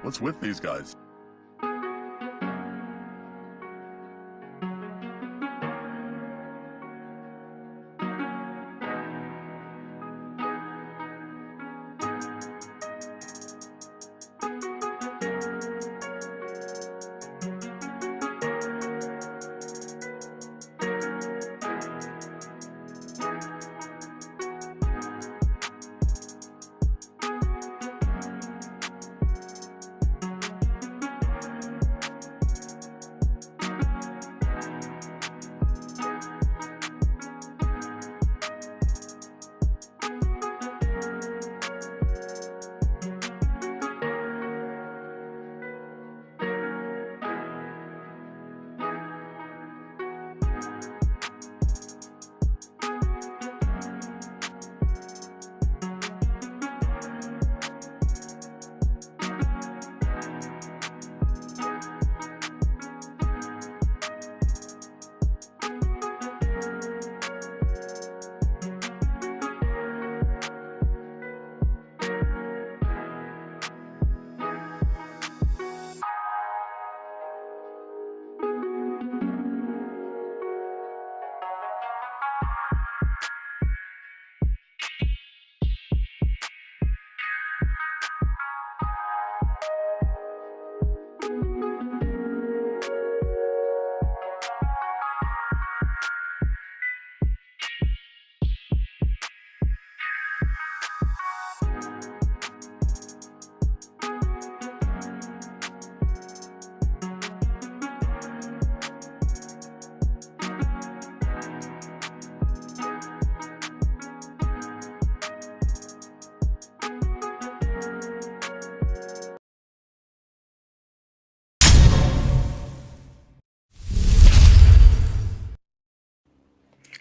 What's with these guys?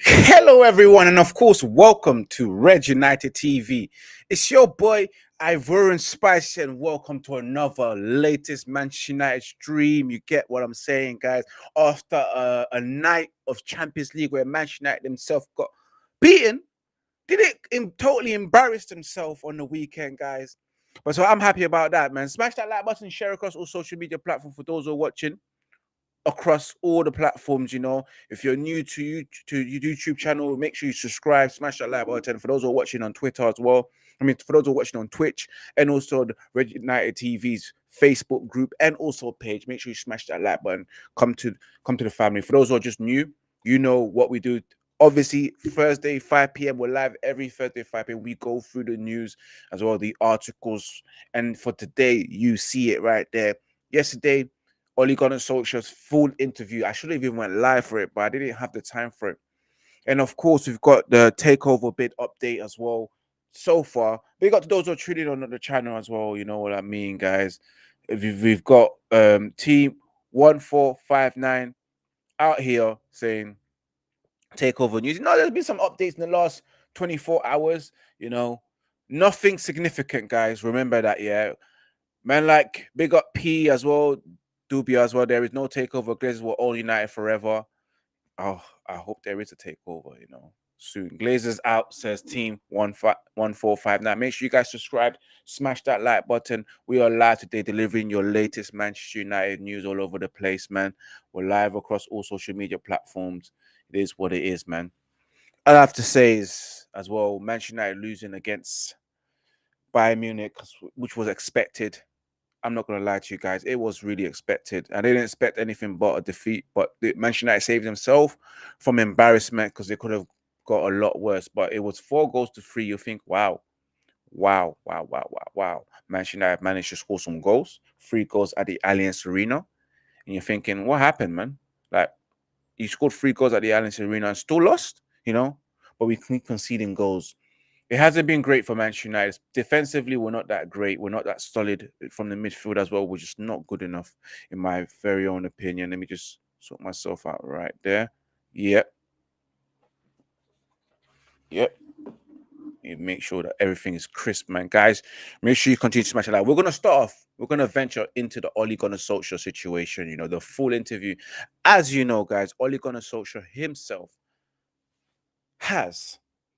Hello, everyone, and of course, welcome to Red United TV. It's your boy Ivorian Spice, and welcome to another latest Manchester United stream. You get what I'm saying, guys? After a night of Champions League where Manchester United themselves got beaten, totally embarrassed themselves on the weekend, guys. But so I'm happy about that, man. Smash that like button, share across all social media platforms for those who are watching across all the platforms. If you're new to your YouTube channel, make sure you subscribe, smash that like button. For those who are watching on Twitter as well, for those who are watching on Twitch and also the Red United TV's Facebook group and also page, make sure you smash that like button. Come to the family. For those who are just new, you know what we do. Obviously, Thursday 5 p.m. we're live every Thursday 5 p.m. We go through the news as well, the articles, and for today you see it right there. Yesterday, Ole Gunnar Solskjaer's full interview. I should have even went live for it, but I didn't have the time for it. And of course, we've got the takeover bid update as well. So far, we got those who are tuning on the channel as well. You know what I mean, guys. We've got team 1459 out here saying takeover news. There's been some updates in the last 24 hours. Nothing significant, guys. Remember that, yeah. Man, like big up P as well. Dubia as well. There is no takeover. Glazers were all united forever. Oh, I hope there is a takeover, soon. Glazers out, says team 1459. Make sure you guys subscribe, smash that like button. We are live today, delivering your latest Manchester United news all over the place, man. We're live across all social media platforms. It is what it is, man. All I have to say is, as well, Manchester United losing against Bayern Munich, which was expected. I'm not going to lie to you guys. It was really expected. I didn't expect anything but a defeat. But Manchester United saved themselves from embarrassment because they could have got a lot worse. But it was 4-3. You think, wow. Manchester United managed to score some goals. 3 goals at the Allianz Arena. And you're thinking, what happened, man? Like, you scored 3 goals at the Allianz Arena and still lost, But we keep conceding goals. It hasn't been great for Manchester United. Defensively, we're not that great. We're not that solid from the midfield as well. We're just not good enough, in my very own opinion. Let me just sort myself out right there. Yep. You make sure that everything is crisp, man. Guys, make sure you continue to smash it out. We're going to start off. We're going to venture into the Ole Gunnar Solskjaer situation, the full interview. As you know, guys, Ole Gunnar Solskjaer himself has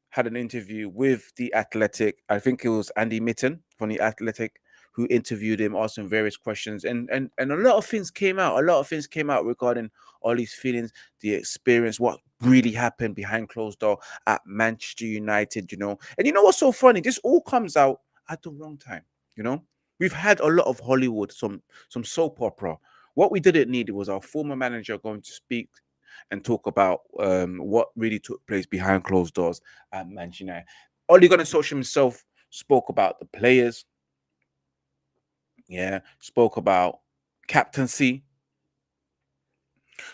had an interview with The Athletic. I think it was Andy Mitten from The Athletic, who interviewed him, asked him various questions, and a lot of things came out. A lot of things came out regarding all these feelings, the experience, what really happened behind closed door at Manchester United, you know. And you know what's so funny? This all comes out at the wrong time, you know. We've had a lot of Hollywood, some soap opera. What we didn't need was our former manager going to speak and talk about what really took place behind closed doors at Manchester United. Ole Gunnar Solskjaer himself spoke about the players, yeah, spoke about captaincy,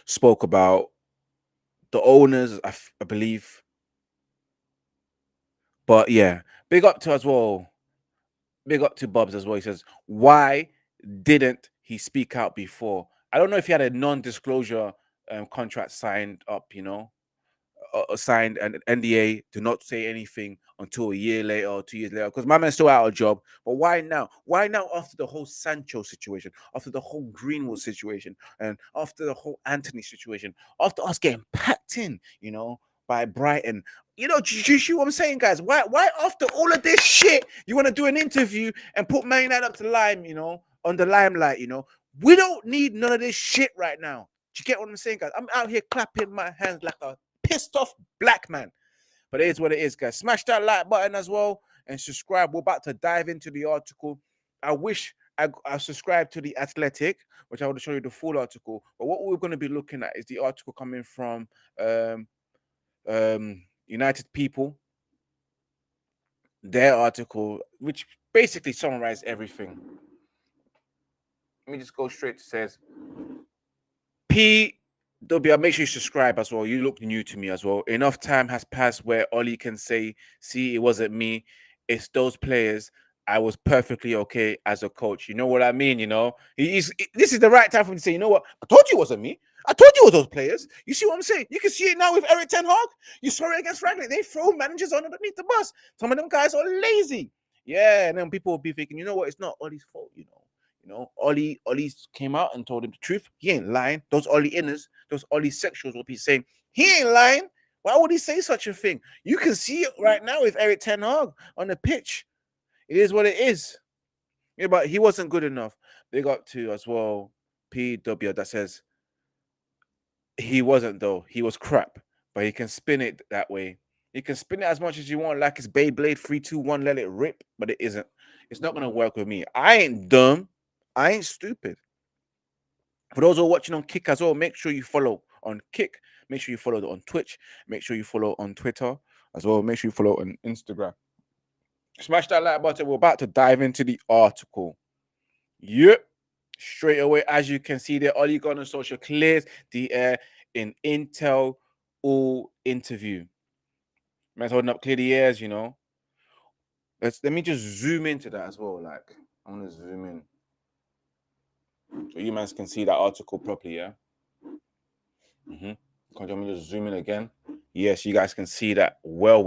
spoke about the owners, I believe. But yeah, big up to as well. Big up to Bobs as well. He says, why didn't he speak out before? I don't know if he had a non-disclosure contract signed up, you know, signed an NDA to not say anything until a year later or 2 years later, because my man's still out of job. But why now? Why now after the whole Sancho situation, after the whole Greenwood situation, and after the whole Anthony situation, after us getting packed in, you know, by Brighton? You know, do you see what I'm saying, guys? Why after all of this shit, you want to do an interview and put Man United up to lime, you know, on the limelight, you know? We don't need none of this shit right now. Do you get what I'm saying, guys? I'm out here clapping my hands like a pissed off black man. But it is what it is, guys. Smash that like button as well and subscribe. We're about to dive into the article. I wish I subscribed to the Athletic, which I will show you the full article. But what we're going to be looking at is the article coming from United People, their article, which basically summarized everything. Let me just go straight. It says PW, make sure you subscribe as well. You look new to me as well. Enough time has passed where Ollie can say, see, it wasn't me. It's those players. I was perfectly okay as a coach. You know what I mean? You know, this is the right time for him to say, you know what? I told you it wasn't me. I told you it was those players. You see what I'm saying? You can see it now with Eric Ten Hag. You saw it against Ratcliffe. They throw managers underneath the bus. Some of them guys are lazy. Yeah, and then people will be thinking, you know what? It's not Ollie's fault, you know. You know, Ollie came out and told him the truth. He ain't lying. Those Ollie inners, those Ollie sexuals will be saying, he ain't lying. Why would he say such a thing? You can see it right now with Eric Ten Hag on the pitch. It is what it is. Yeah, but he wasn't good enough. They got to as well PW that says he wasn't though. He was crap. But he can spin it that way. You can spin it as much as you want, like it's Beyblade 3-2-1, let it rip, but it isn't. It's not gonna work with me. I ain't dumb. I ain't stupid. For those who are watching on Kick as well, make sure you follow on Kick. Make sure you follow on Twitch. Make sure you follow on Twitter as well. Make sure you follow on Instagram. Smash that like button. We're about to dive into the article. Yep. Straight away, as you can see there, Ole Gunnar Solskjaer clears the air in Intel all interview. Man's holding up clear the airs, you know. Let me just zoom into that as well. Like, I want to zoom in. So you guys can see that article properly, yeah? Can you just zoom in again? Yes, you guys can see that well.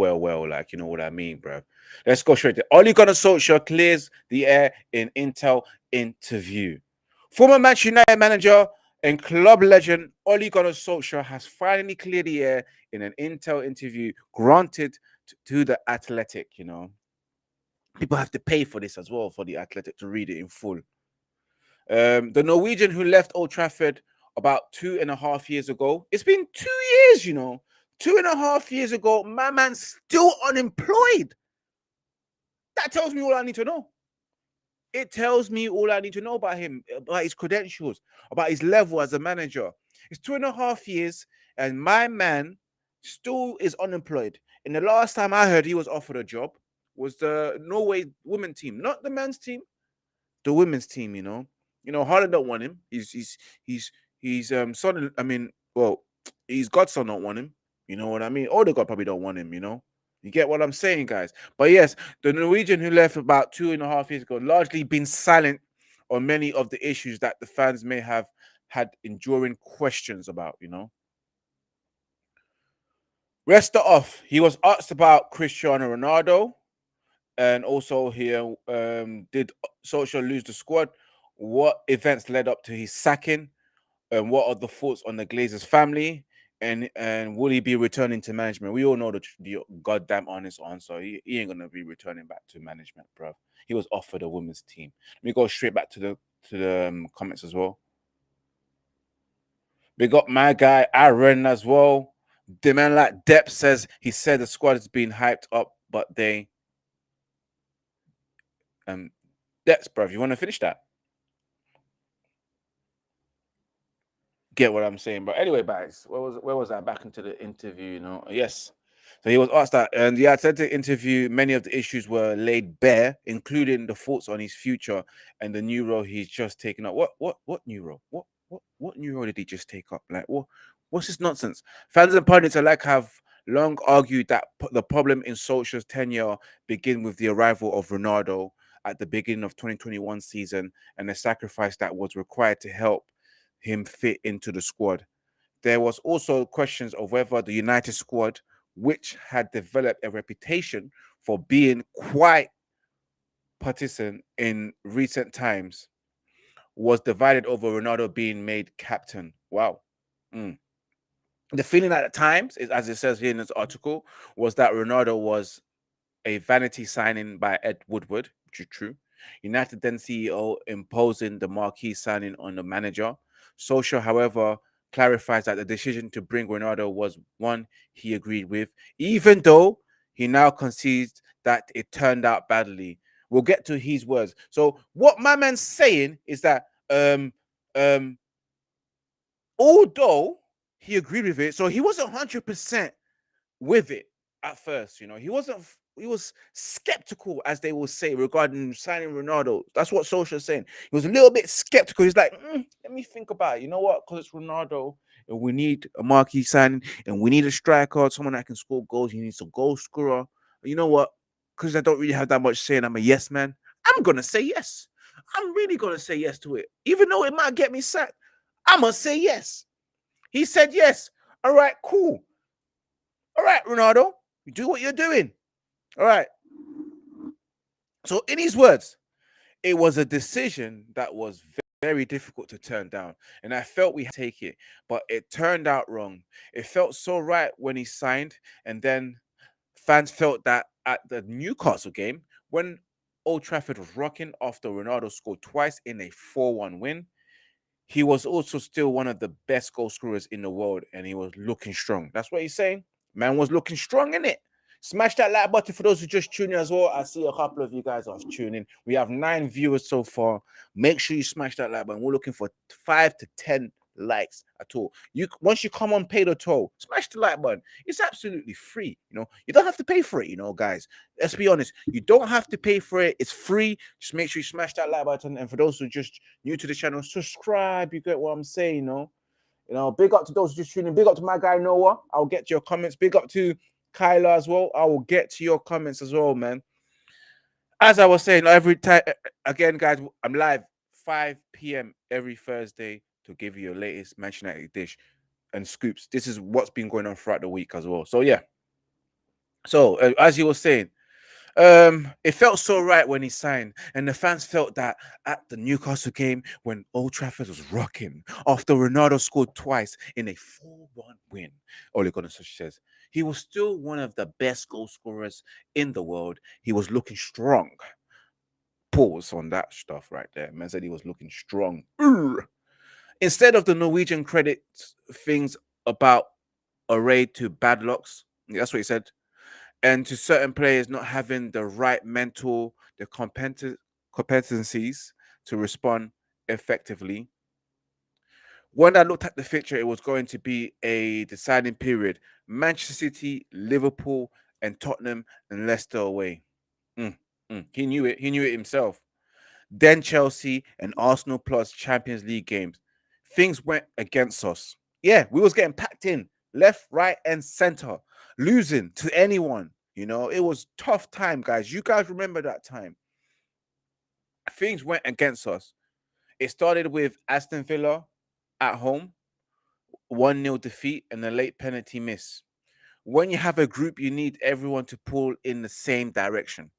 Like, you know what I mean, bro. Let's go straight to Ole Gunnar Solskjaer clears the air in Intel interview. Former Manchester United manager and club legend Ole Gunnar Solskjaer has finally cleared the air in an Intel interview granted to the Athletic, you know. People have to pay for this as well, for the Athletic to read it in full. The Norwegian who left Old Trafford about 2.5 years ago. It's been 2 years, you know. 2.5 years ago, my man's still unemployed. That tells me all I need to know. It tells me all I need to know about him, about his credentials, about his level as a manager. It's 2.5 years, and my man still is unemployed. And the last time I heard he was offered a job was the Norway women team, not the men's team, the women's team. You know, Haaland don't want him. He's son. I mean, well, his godson don't want him. You know what I mean? Odegaard probably don't want him. You know, you get what I'm saying, guys. But yes, the Norwegian who left about 2.5 years ago largely been silent on many of the issues that the fans may have had enduring questions about. You know. Rest off. He was asked about Cristiano Ronaldo, and also here, did Solskjaer lose the squad? What events led up to his sacking? And what are the thoughts on the Glazers family? And will he be returning to management? We all know the goddamn honest answer. He ain't gonna be returning back to management, bro. He was offered a women's team. Let me go straight back to the comments as well. We got my guy Aaron as well. The man like Depp says he said the squad is being hyped up, but they Deps, bro. If you want to finish that, get what I'm saying. But anyway, guys, where was I? Back into the interview, Yes. So he was asked that, and the athletic interview, many of the issues were laid bare, including the thoughts on his future and the new role he's just taken up. What new role? What new role did he just take up? Like what's this nonsense? Fans and pundits alike have long argued that the problem in Solskjaer's tenure began with the arrival of Ronaldo at the beginning of 2021 season and the sacrifice that was required to help him fit into the squad. There was also questions of whether the United squad, which had developed a reputation for being quite partisan in recent times, was divided over Ronaldo being made captain. Wow. The feeling at the times, is, as it says here in this article, was that Ronaldo was a vanity signing by Ed Woodward, which is true. United then CEO imposing the marquee signing on the manager. Solskjaer, however, clarifies that the decision to bring Ronaldo was one he agreed with, even though he now concedes that it turned out badly. We'll get to his words. So what my man's saying is that although he agreed with it, so he wasn't 100% with it at first. He was skeptical, as they will say, regarding signing Ronaldo. That's what Solskjaer is saying. He was a little bit skeptical. He's like, let me think about it. You know what? Because it's Ronaldo, and we need a marquee signing, and we need a striker, someone that can score goals. He needs a goal scorer. You know what? Because I don't really have that much say, and I'm a yes man. I'm gonna say yes. I'm really gonna say yes to it, even though it might get me sacked. I'm gonna say yes. He said yes. All right, cool. All right, Ronaldo, you do what you're doing. All right. So, in his words, it was a decision that was very difficult to turn down. And I felt we had to take it, but it turned out wrong. It felt so right when he signed. And then fans felt that at the Newcastle game, when Old Trafford was rocking after Ronaldo scored twice in a 4-1 win, he was also still one of the best goal scorers in the world, and he was looking strong. That's what he's saying. Man was looking strong in it. Smash that like button for those who just tune in as well. I see a couple of you guys are tuning. We have 9 viewers so far. Make sure you smash that like button. We're looking for 5 to 10 likes at all. Once you come on Pay the Toll, smash the like button. It's absolutely free. You don't have to pay for it, guys. Let's be honest. You don't have to pay for it. It's free. Just make sure you smash that like button. And for those who are just new to the channel, subscribe. You get what I'm saying, big up to those who just tuning. Big up to my guy Noah. I'll get to your comments. Big up to Kyla as well. I will get to your comments as well, man. As I was saying, every time, again, guys, I'm live 5 p.m. every Thursday to give you your latest Manchester United dish and scoops. This is what's been going on throughout the week as well. So, yeah. So, as you were saying, it felt so right when he signed, and the fans felt that at the Newcastle game when Old Trafford was rocking after Ronaldo scored twice in a 4-1 win. Ole Gunnar Solskjaer says he was still one of the best goal scorers in the world. He was looking strong. Pause on that stuff right there. Man said he was looking strong. Instead of the Norwegian credit things about array to bad locks, that's what he said, and to certain players not having the right mental, the competencies to respond effectively. When I looked at the fixture, it was going to be a deciding period. Manchester City, Liverpool, and Tottenham and Leicester away. He knew it. He knew it himself. Then Chelsea and Arsenal plus Champions League games. Things went against us. Yeah, we was getting packed in left, right, and center, losing to anyone. It was tough time, guys. You guys remember that time. Things went against us. It started with Aston Villa at home, 1-0 defeat and a late penalty miss. When you have a group, you need everyone to pull in the same direction.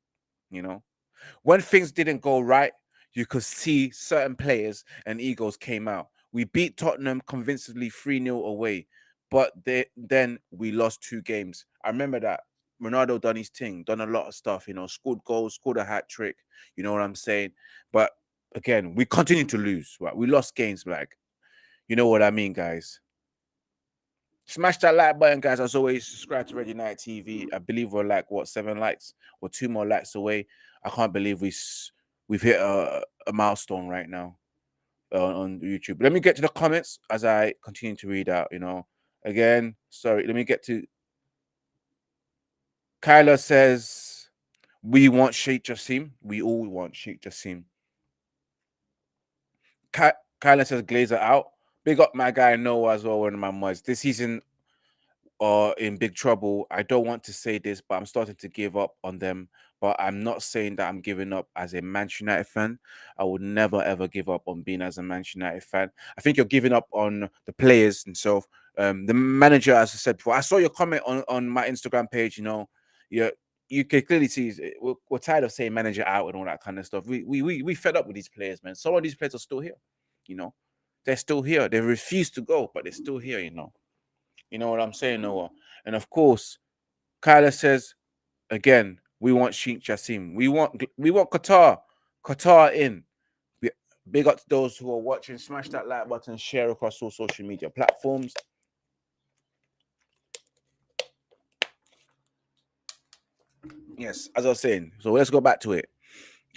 When things didn't go right, you could see certain players and egos came out. We beat Tottenham convincingly 3-0 away, but then we lost 2 games. I remember that Ronaldo done his thing, done a lot of stuff, scored goals, scored a hat trick. You know what I'm saying? But again, we continue to lose. Right? We lost games, like, you know what I mean, guys. Smash that like button, guys. As always, subscribe to Red United TV. I believe we're like 7 likes or 2 more likes away. I can't believe we've hit a milestone right now on YouTube. Let me get to the comments as I continue to read out. Again, sorry. Let me get to. Kyla says we want Sheikh Jassim. We all want Sheikh Jassim. Kyla says Glazer out. Big up my guy Noah as well. One of my mods this season are in big trouble. I don't want to say this, but I'm starting to give up on them. But I'm not saying that I'm giving up as a Manchester United fan. I would never ever give up on being as a Manchester United fan. I think you're giving up on the players themselves. The manager, as I said before, I saw your comment on my Instagram page. You can clearly see we're tired of saying manager out and all that kind of stuff. We fed up with these players, man. Some of these players are still here. They're still here. They refuse to go, but they're still here. You know what I'm saying, Noah? And of course, Kyla says again, we want Sheikh Jassim. We want Qatar. Qatar in. Big up to those who are watching. Smash that like button, share across all social media platforms. Yes, as I was saying. So let's go back to it.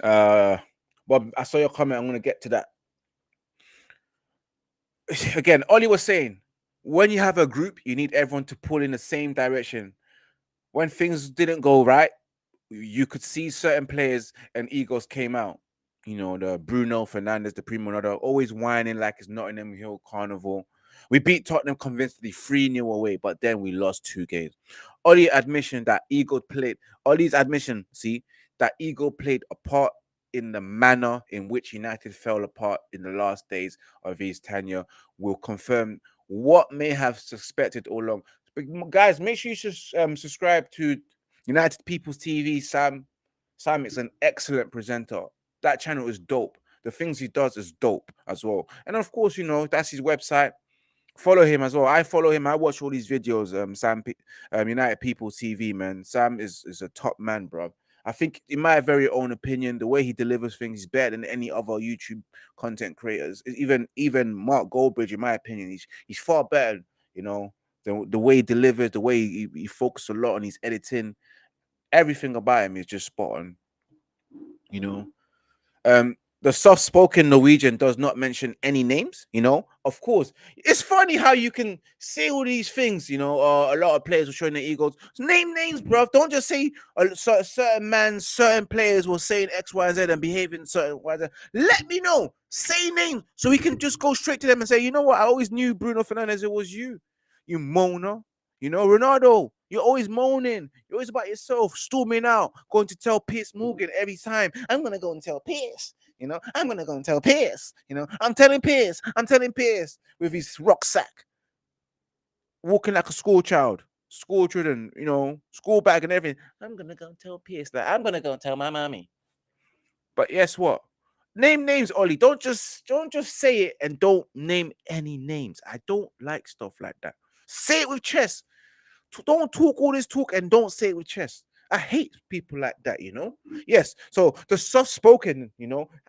Bob, I saw your comment. I'm gonna get to that. Again, Ollie was saying, when you have a group, you need everyone to pull in the same direction. When things didn't go right, you could see certain players and egos came out. The Bruno Fernandes, the Primo Notto, always whining like it's Nottingham Hill Carnival. We beat Tottenham convincingly 3-0 away, but then we lost 2 games. Ollie's admission that ego played a part in the manner in which United fell apart in the last days of his tenure will confirm what may have suspected all along. But guys, make sure you subscribe to United People's TV. Sam is an excellent presenter. That channel is dope. The things he does is dope as well. And of course, that's his website. Follow him as well. I follow him. I watch all these videos. United People's TV, man. Sam is a top man, bro. I think, in my very own opinion, the way he delivers things is better than any other YouTube content creators. Even Mark Goldbridge, in my opinion, he's far better. The way he delivers, the way he focuses a lot on his editing, everything about him is just spot on. The soft-spoken Norwegian does not mention any names. Of course, it's funny how you can say all these things. A lot of players were showing their egos. Name names, bro. Don't just say certain players were saying X, Y, Z and behaving certain Y, Z. Let me know. Say names so we can just go straight to them and say, you know what? I always knew Bruno Fernandes. It was you moaner. Ronaldo, you're always moaning. You're always about yourself, storming out, going to tell Piers Morgan every time. I'm going to go and tell Piers. I'm going to go and tell Piers. I'm telling Piers with his rucksack, walking like a school children, school bag and everything. I'm going to go and tell Piers that. I'm going to go and tell my mommy. But guess what? Name names, Ollie. Don't just say it and don't name any names. I don't like stuff like that. Say it with chest. Don't talk all this talk and don't say it with chest. I hate people like that, Yes. So the soft spoken,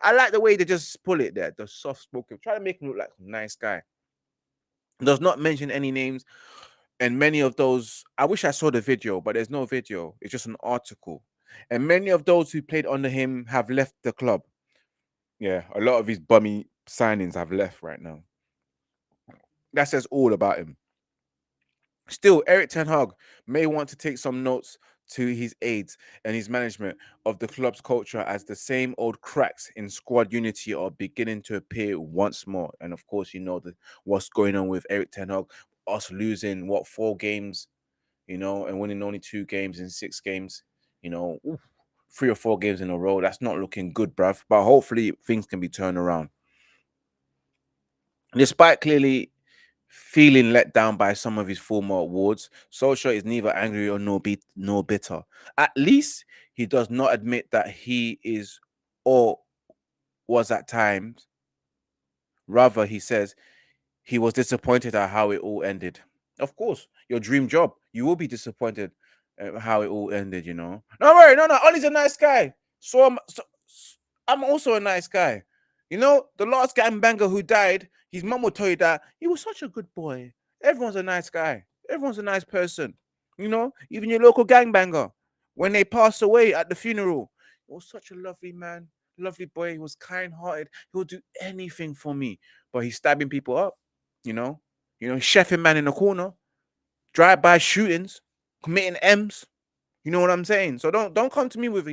I like the way they just pull it there. The soft spoken. Try to make him look like a nice guy. Does not mention any names. And many of those, I wish I saw the video, but there's no video. It's just an article. And many of those who played under him have left the club. Yeah, a lot of his bummy signings have left right now. That says all about him. Still, Eric Ten Hag may want to take some notes to his aides and his management of the club's culture, as the same old cracks in squad unity are beginning to appear once more. And of course, what's going on with Eric Ten Hag, us losing 4 games, and winning only 2 games in 6 games, 3 or 4 games in a row. That's not looking good, bruv. But hopefully things can be turned around. Despite clearly feeling let down by some of his former awards, Solskjaer is neither angry nor bitter. At least he does not admit that he is or was at times. Rather, he says he was disappointed at how it all ended. Of course, your dream job. You will be disappointed how it all ended. No worry, no. Ollie's a nice guy. I'm also a nice guy. The last gangbanger who died, his mum will tell you that he was such a good boy. Everyone's a nice guy. Everyone's a nice person. Even your local gangbanger. When they passed away at the funeral, he was such a lovely man, lovely boy. He was kind-hearted. He would do anything for me. But he's stabbing people up. You know, chefing man in the corner, drive-by shootings, committing M's. You know what I'm saying? So don't come to me with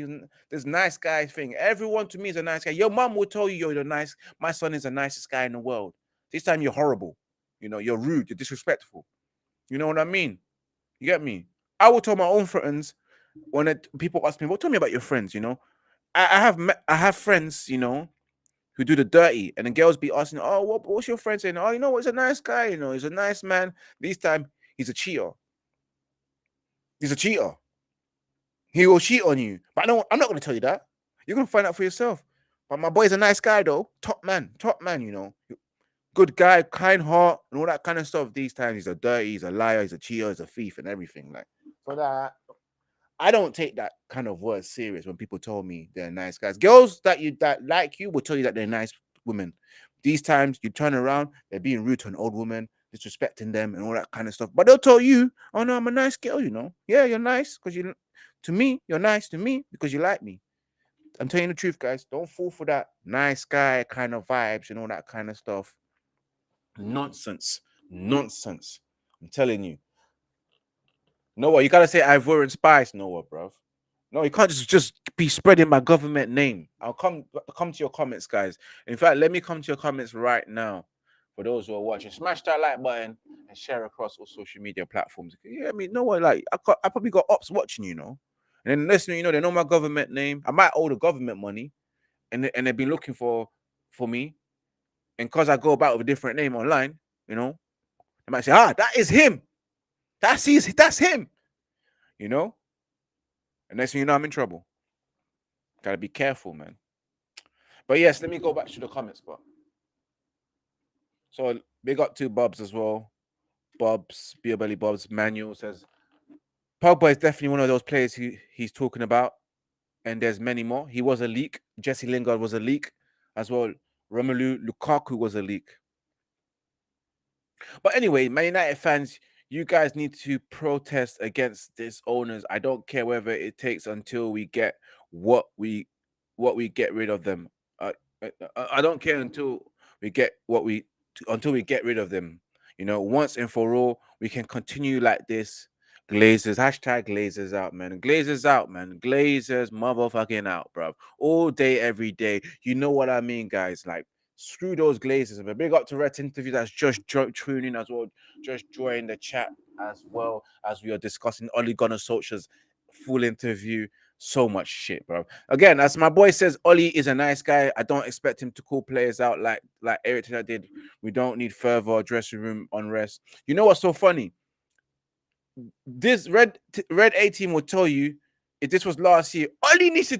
this nice guy thing. Everyone to me is a nice guy. Your mom will tell you you're the nice. My son is the nicest guy in the world. This time you're horrible. You're rude. You're disrespectful. You know what I mean? You get me? I will tell my own friends when people ask me, "Well, tell me about your friends." I have friends. Who do the dirty, and the girls be asking, "Oh, what's your friend saying?" "Oh, he's a nice guy. He's a nice man." This time he's a cheater. He's a cheater. He will cheat on you. But I'm not going to tell you that. You're going to find out for yourself. But my boy's a nice guy, though. Top man. Good guy, kind heart, and all that kind of stuff. These times, he's a dirty, he's a liar, he's a cheater, he's a thief, and everything. For that, I don't take that kind of word serious when people tell me they're nice guys. Girls that like you will tell you that they're nice women. These times, you turn around, they're being rude to an old woman, disrespecting them, and all that kind of stuff. But they'll tell you, "Oh no, I'm a nice girl. Yeah, you're nice because to me, you're nice to me because you like me." I'm telling you the truth, guys. Don't fall for that nice guy kind of vibes and all that kind of stuff. Nonsense. I'm telling you. Noah, you gotta say Ivorian Spice, Noah, bro. No, you can't just be spreading my government name. I'll come to your comments, guys. In fact, let me come to your comments right now. For those who are watching, smash that like button and share across all social media platforms. Yeah, Noah, I probably got ops watching, and then listening, they know my government name. I might owe the government money, and they've been looking for me. And because I go about with a different name online, they might say, that is him. That's him. And next thing you know, I'm in trouble. Gotta be careful, man. But yes, let me go back to the comments, but so big up to Bobs as well. Bobs, Beer Belly Bobs. Manuel says Pogba is definitely one of those players he's talking about, and there's many more. He was a leak. Jesse Lingard was a leak as well. Romelu Lukaku was a leak. But anyway, Man United fans, you guys need to protest against these owners. I don't care whether it takes until we get what we get rid of them. I don't care until we get rid of them. Once and for all, we can continue like this. Glazers, hashtag Glazers out, man. Glazers out, man. Glazers motherfucking out, bro. All day, every day. You know what I mean, guys? Screw those Glazers. But big up to Red Interview that's just tuning as well. Just join the chat as well as we are discussing Ole Gunnar Solskjaer's full interview. So much shit, bro. Again, as my boy says, Ollie is a nice guy. I don't expect him to call players out like Eric Ten Hag did. We don't need further dressing room unrest. You know what's so funny? This red A team will tell you if this was last year. Ollie needs to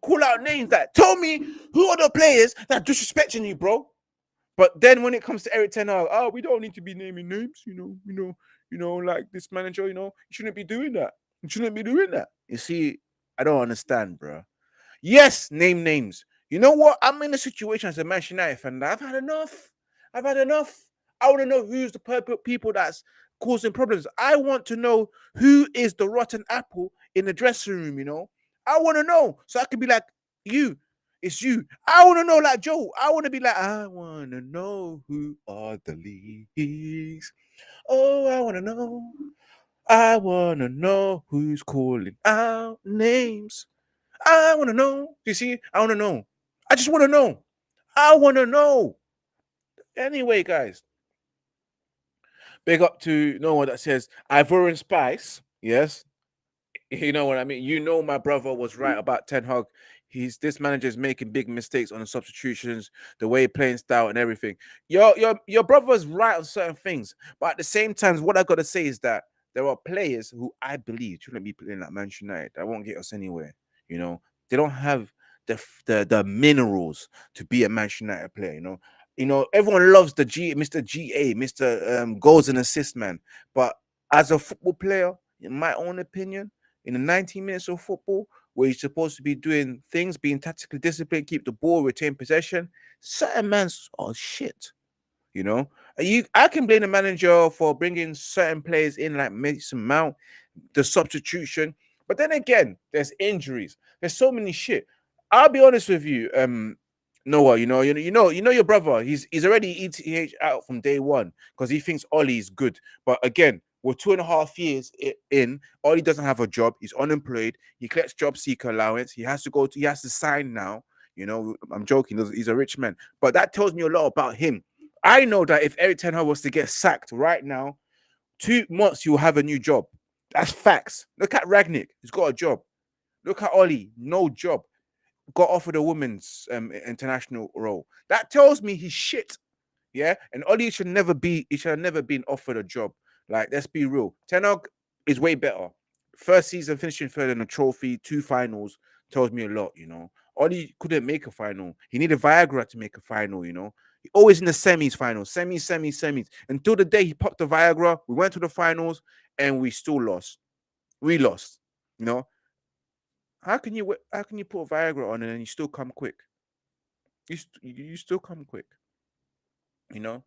call out names that tell me who are the players that are disrespecting you, bro. But then when it comes to Eric Ten Hag, we don't need to be naming names. Like this manager. You shouldn't be doing that. You shouldn't be doing that. You see, I don't understand, bro. Yes, name names. You know what? I'm in a situation as a Manchester United fan that I've had enough. I want to know who's the people that's causing problems. I want to know who is the rotten apple in the dressing room, I want to know so I can be like, it's you. I want to know like Joe. I want to be like, I want to know who are the leagues. Oh, I want to know. I want to know who's calling out names. I want to know. You see, I want to know. I just want to know. I want to know. Anyway, guys, big up to no one that says Ivorian Spice. Yes, you know what I mean. My brother was right about Ten Hag. This manager is making big mistakes on the substitutions, the way playing style, and everything. Your brother's right on certain things, but at the same time, what I gotta say is that there are players who I believe shouldn't be playing at Manchester United. That won't get us anywhere. They don't have the minerals to be a Manchester United player. You know, everyone loves the Mr. GA, Mr. Goals and Assist man. But as a football player, in my own opinion, in the 90 minutes of football, where you're supposed to be doing things, being tactically disciplined, keep the ball, retain possession, certain mans are shit. You know, I can blame the manager for bringing certain players in like Mason Mount, the substitution. But then again, there's injuries. There's so many shit. I'll be honest with you, Noah. You know your brother. He's already ETH out from day one because he thinks Ollie is good. But again, we're 2.5 years in. Ollie doesn't have a job. He's unemployed. He collects job seeker allowance. He has to go. He has to sign now. You know, I'm joking. He's a rich man, but that tells me a lot about him. I know that if Eric Ten Hag was to get sacked right now, 2 months you'll have a new job. That's facts. Look at Ragnick, he's got a job. Look at Ollie, no job. Got offered a women's international role. That tells me he's shit. Yeah, and Ollie should never be. He should have never been offered a job. Like, let's be real. Ten Hag is way better. First season finishing third in a trophy, 2 finals tells me a lot. You know, Ollie couldn't make a final. He needed Viagra to make a final. You know, he always in the semis, finals, semis. Until the day he popped the Viagra, we went to the finals and we still lost. We lost. You know, how can you put Viagra on and then you still come quick? You still come quick. You know,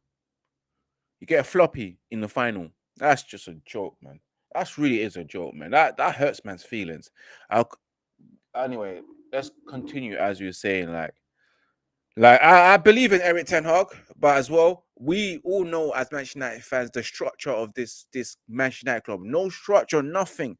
you get a floppy in the final. That's just a joke, man. That's really is a joke, man. That hurts man's feelings. I'll Anyway, let's continue as you were saying. Like I believe in Eric Ten Hag, but as well, we all know as Manchester United fans the structure of this Manchester United club. No structure, nothing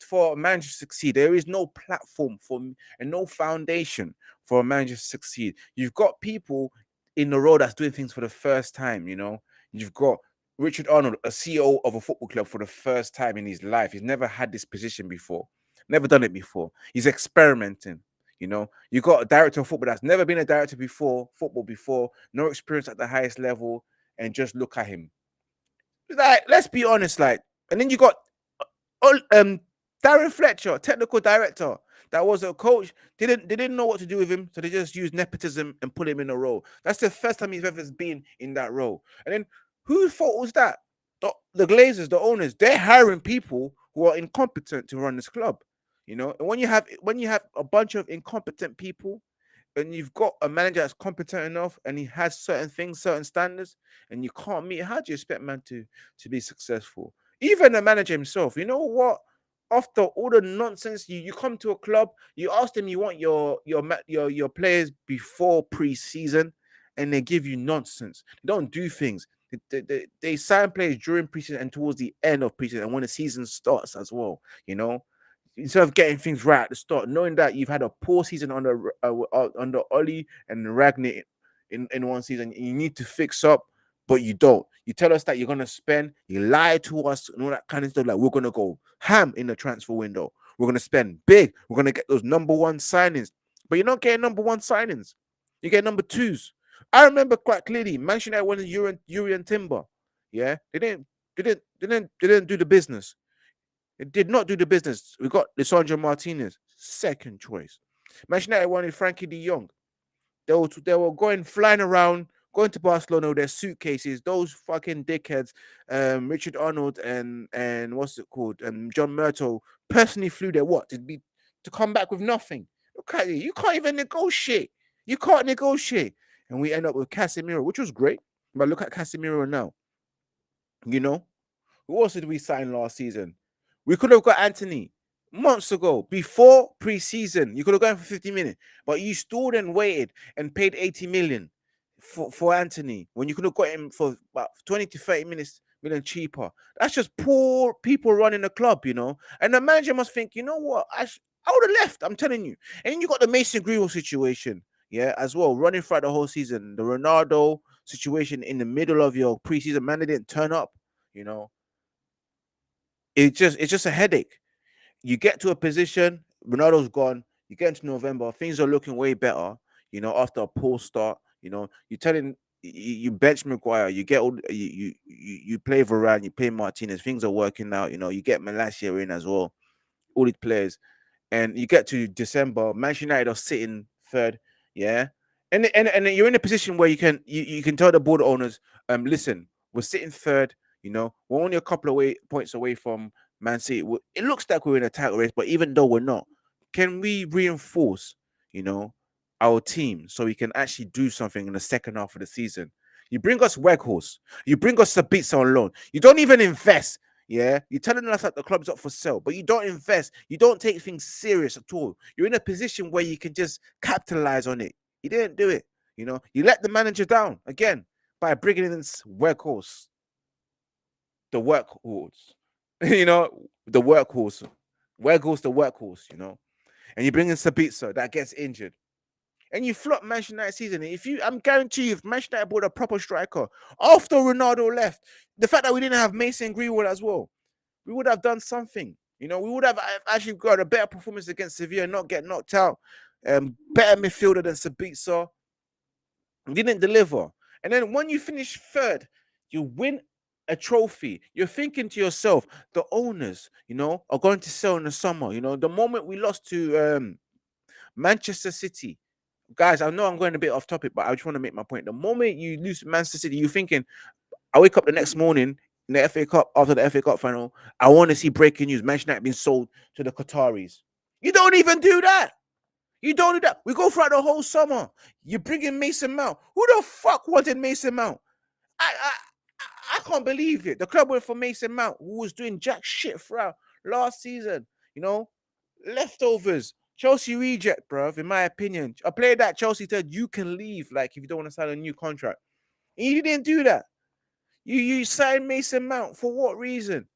for a manager to succeed. There is no platform for and no foundation for a manager to succeed. You've got people in the role that's doing things for the first time. You know, you've got Richard Arnold, a CEO of a football club for the first time in his life. He's never had this position before, never done it before. He's experimenting. You know, you got a director of football that's never been a director football before, no experience at the highest level, and just look at him. Like, let's be honest, like, and then you got Darren Fletcher, technical director, that was a coach. They didn't know what to do with him, so they just used nepotism and put him in a role. That's the first time he's ever been in that role. And then whose fault was that? The Glazers, the owners, they're hiring people who are incompetent to run this club. You know, and when you have a bunch of incompetent people, and you've got a manager that's competent enough, and he has certain things, certain standards, and you can't meet, how do you expect man to be successful? Even the manager himself, you know what? After all the nonsense, you come to a club, you ask them you want your players before pre-season, and they give you nonsense. They don't do things. They sign players during preseason and towards the end of preseason, and when the season starts as well. You know, instead of getting things right at the start, knowing that you've had a poor season under Ollie and Ragnick in one season, you need to fix up, but you don't. You tell us that you're gonna spend, you lie to us and all that kind of stuff. Like, we're gonna go ham in the transfer window. We're gonna spend big. We're gonna get those number one signings, but you're not getting number one signings. You get number twos. I remember quite clearly, Manchester United wanted Urian Timber. Yeah, they didn't do the business. It did not do the business. We got Lisandro Martinez, second choice. Manchester United wanted Frankie de Jong. They were going flying around, going to Barcelona with their suitcases. Those fucking dickheads, Richard Arnold and what's it called, John Murto personally flew there. What to come back with nothing? Look at you. You can't even negotiate. You can't negotiate. And we end up with Casemiro, which was great. But look at Casemiro now. You know, who else did we sign last season? We could have got Anthony months ago, before pre-season. You could have gone for 50 minutes, but you stood and waited and paid 80 million for Anthony when you could have got him for about 20 to 30 minutes million cheaper. That's just poor people running the club, you know. And the manager must think, you know what, I would have left. I'm telling you. And then you got the Mason Greenwood situation, yeah, as well, running throughout the whole season. The Ronaldo situation in the middle of your preseason, man, they didn't turn up, you know. It's just a headache. You get to a position, Ronaldo's gone. You get into November, things are looking way better. You know, after a poor start, you know, you're telling you bench Maguire, you get all you play Varane, you play Martinez, things are working out. You know, you get Malacia in as well, all these players, and you get to December, Manchester United are sitting third, yeah, And you're in a position where you can tell the board owners, listen, we're sitting third. We're only a couple of points away from Man City. It looks like we're in a title race, but even though we're not, can we reinforce, you know, our team so we can actually do something in the second half of the season? You bring us Weghorst, you bring us Sabitzer on loan. You don't even invest. Yeah, you're telling us that the club's up for sale, but you don't invest. You don't take things serious at all. You're in a position where you can just capitalize on it. You didn't do it. You let the manager down again by bringing in this workhorse, the workhorse, the workhorse, workhorse, the workhorse. And you bring in Sabitzer that gets injured, and you flop Manchester United season. I'm guarantee you, if Manchester United bought a proper striker after Ronaldo left, the fact that we didn't have Mason Greenwood as well, we would have done something. We would have actually got a better performance against Sevilla and not get knocked out. Better midfielder than Sabitzer. Didn't deliver. And then when you finish third, you win a trophy. You're thinking to yourself, the owners, are going to sell in the summer. The moment we lost to Manchester City, guys, I know I'm going a bit off topic, but I just want to make my point. The moment you lose to Manchester City, you're thinking, I wake up the next morning in the FA Cup, after the FA Cup final, I want to see breaking news. Manchester United being sold to the Qataris. You don't even do that. You don't do that. We go throughout the whole summer. You bring in Mason Mount. Who the fuck wanted Mason Mount? I can't believe it. The club went for Mason Mount, who was doing jack shit throughout last season. Leftovers. Chelsea reject, bruv, in my opinion. A player that Chelsea said you can leave, like, if you don't want to sign a new contract. And you didn't do that. You signed Mason Mount for what reason?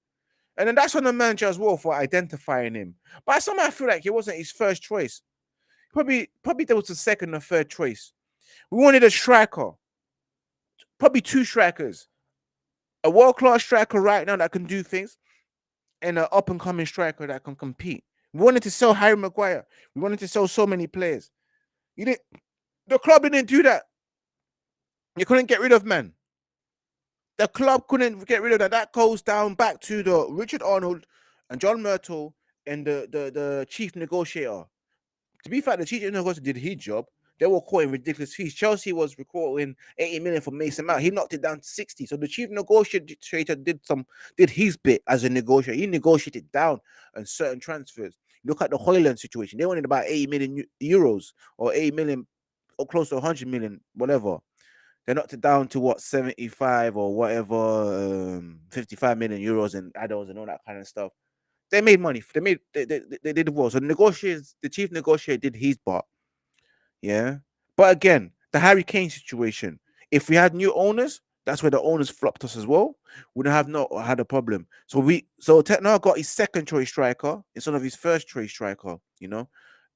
And then that's on the manager as well for identifying him. But somehow I feel like it wasn't his first choice. Probably there was a second or third choice. We wanted a striker, probably two strikers, a world-class striker right now that can do things, and an up-and-coming striker that can compete. We wanted to sell Harry Maguire. We wanted to sell so many players. The club didn't do that. You couldn't get rid of man. The club couldn't get rid of that. That goes down back to the Richard Arnold and John Myrtle and the chief negotiator. To be fair, the chief negotiator did his job. They were quoting ridiculous fees. Chelsea was recording 80 million for Mason Mount. He knocked it down to 60. So the chief negotiator did his bit as a negotiator. He negotiated down on certain transfers. Look at the Hoyland situation. They wanted about 80 million euros or 80 million or close to 100 million, whatever. They knocked it down to what, 75 or whatever, 55 million euros and add-ons and all that kind of stuff. They made money. They did well. So the chief negotiator did his part. Yeah. But again, the Harry Kane situation. If we had new owners, that's where the owners flopped us as well. We would have not had a problem. So Techno got his second choice striker instead of his first choice striker,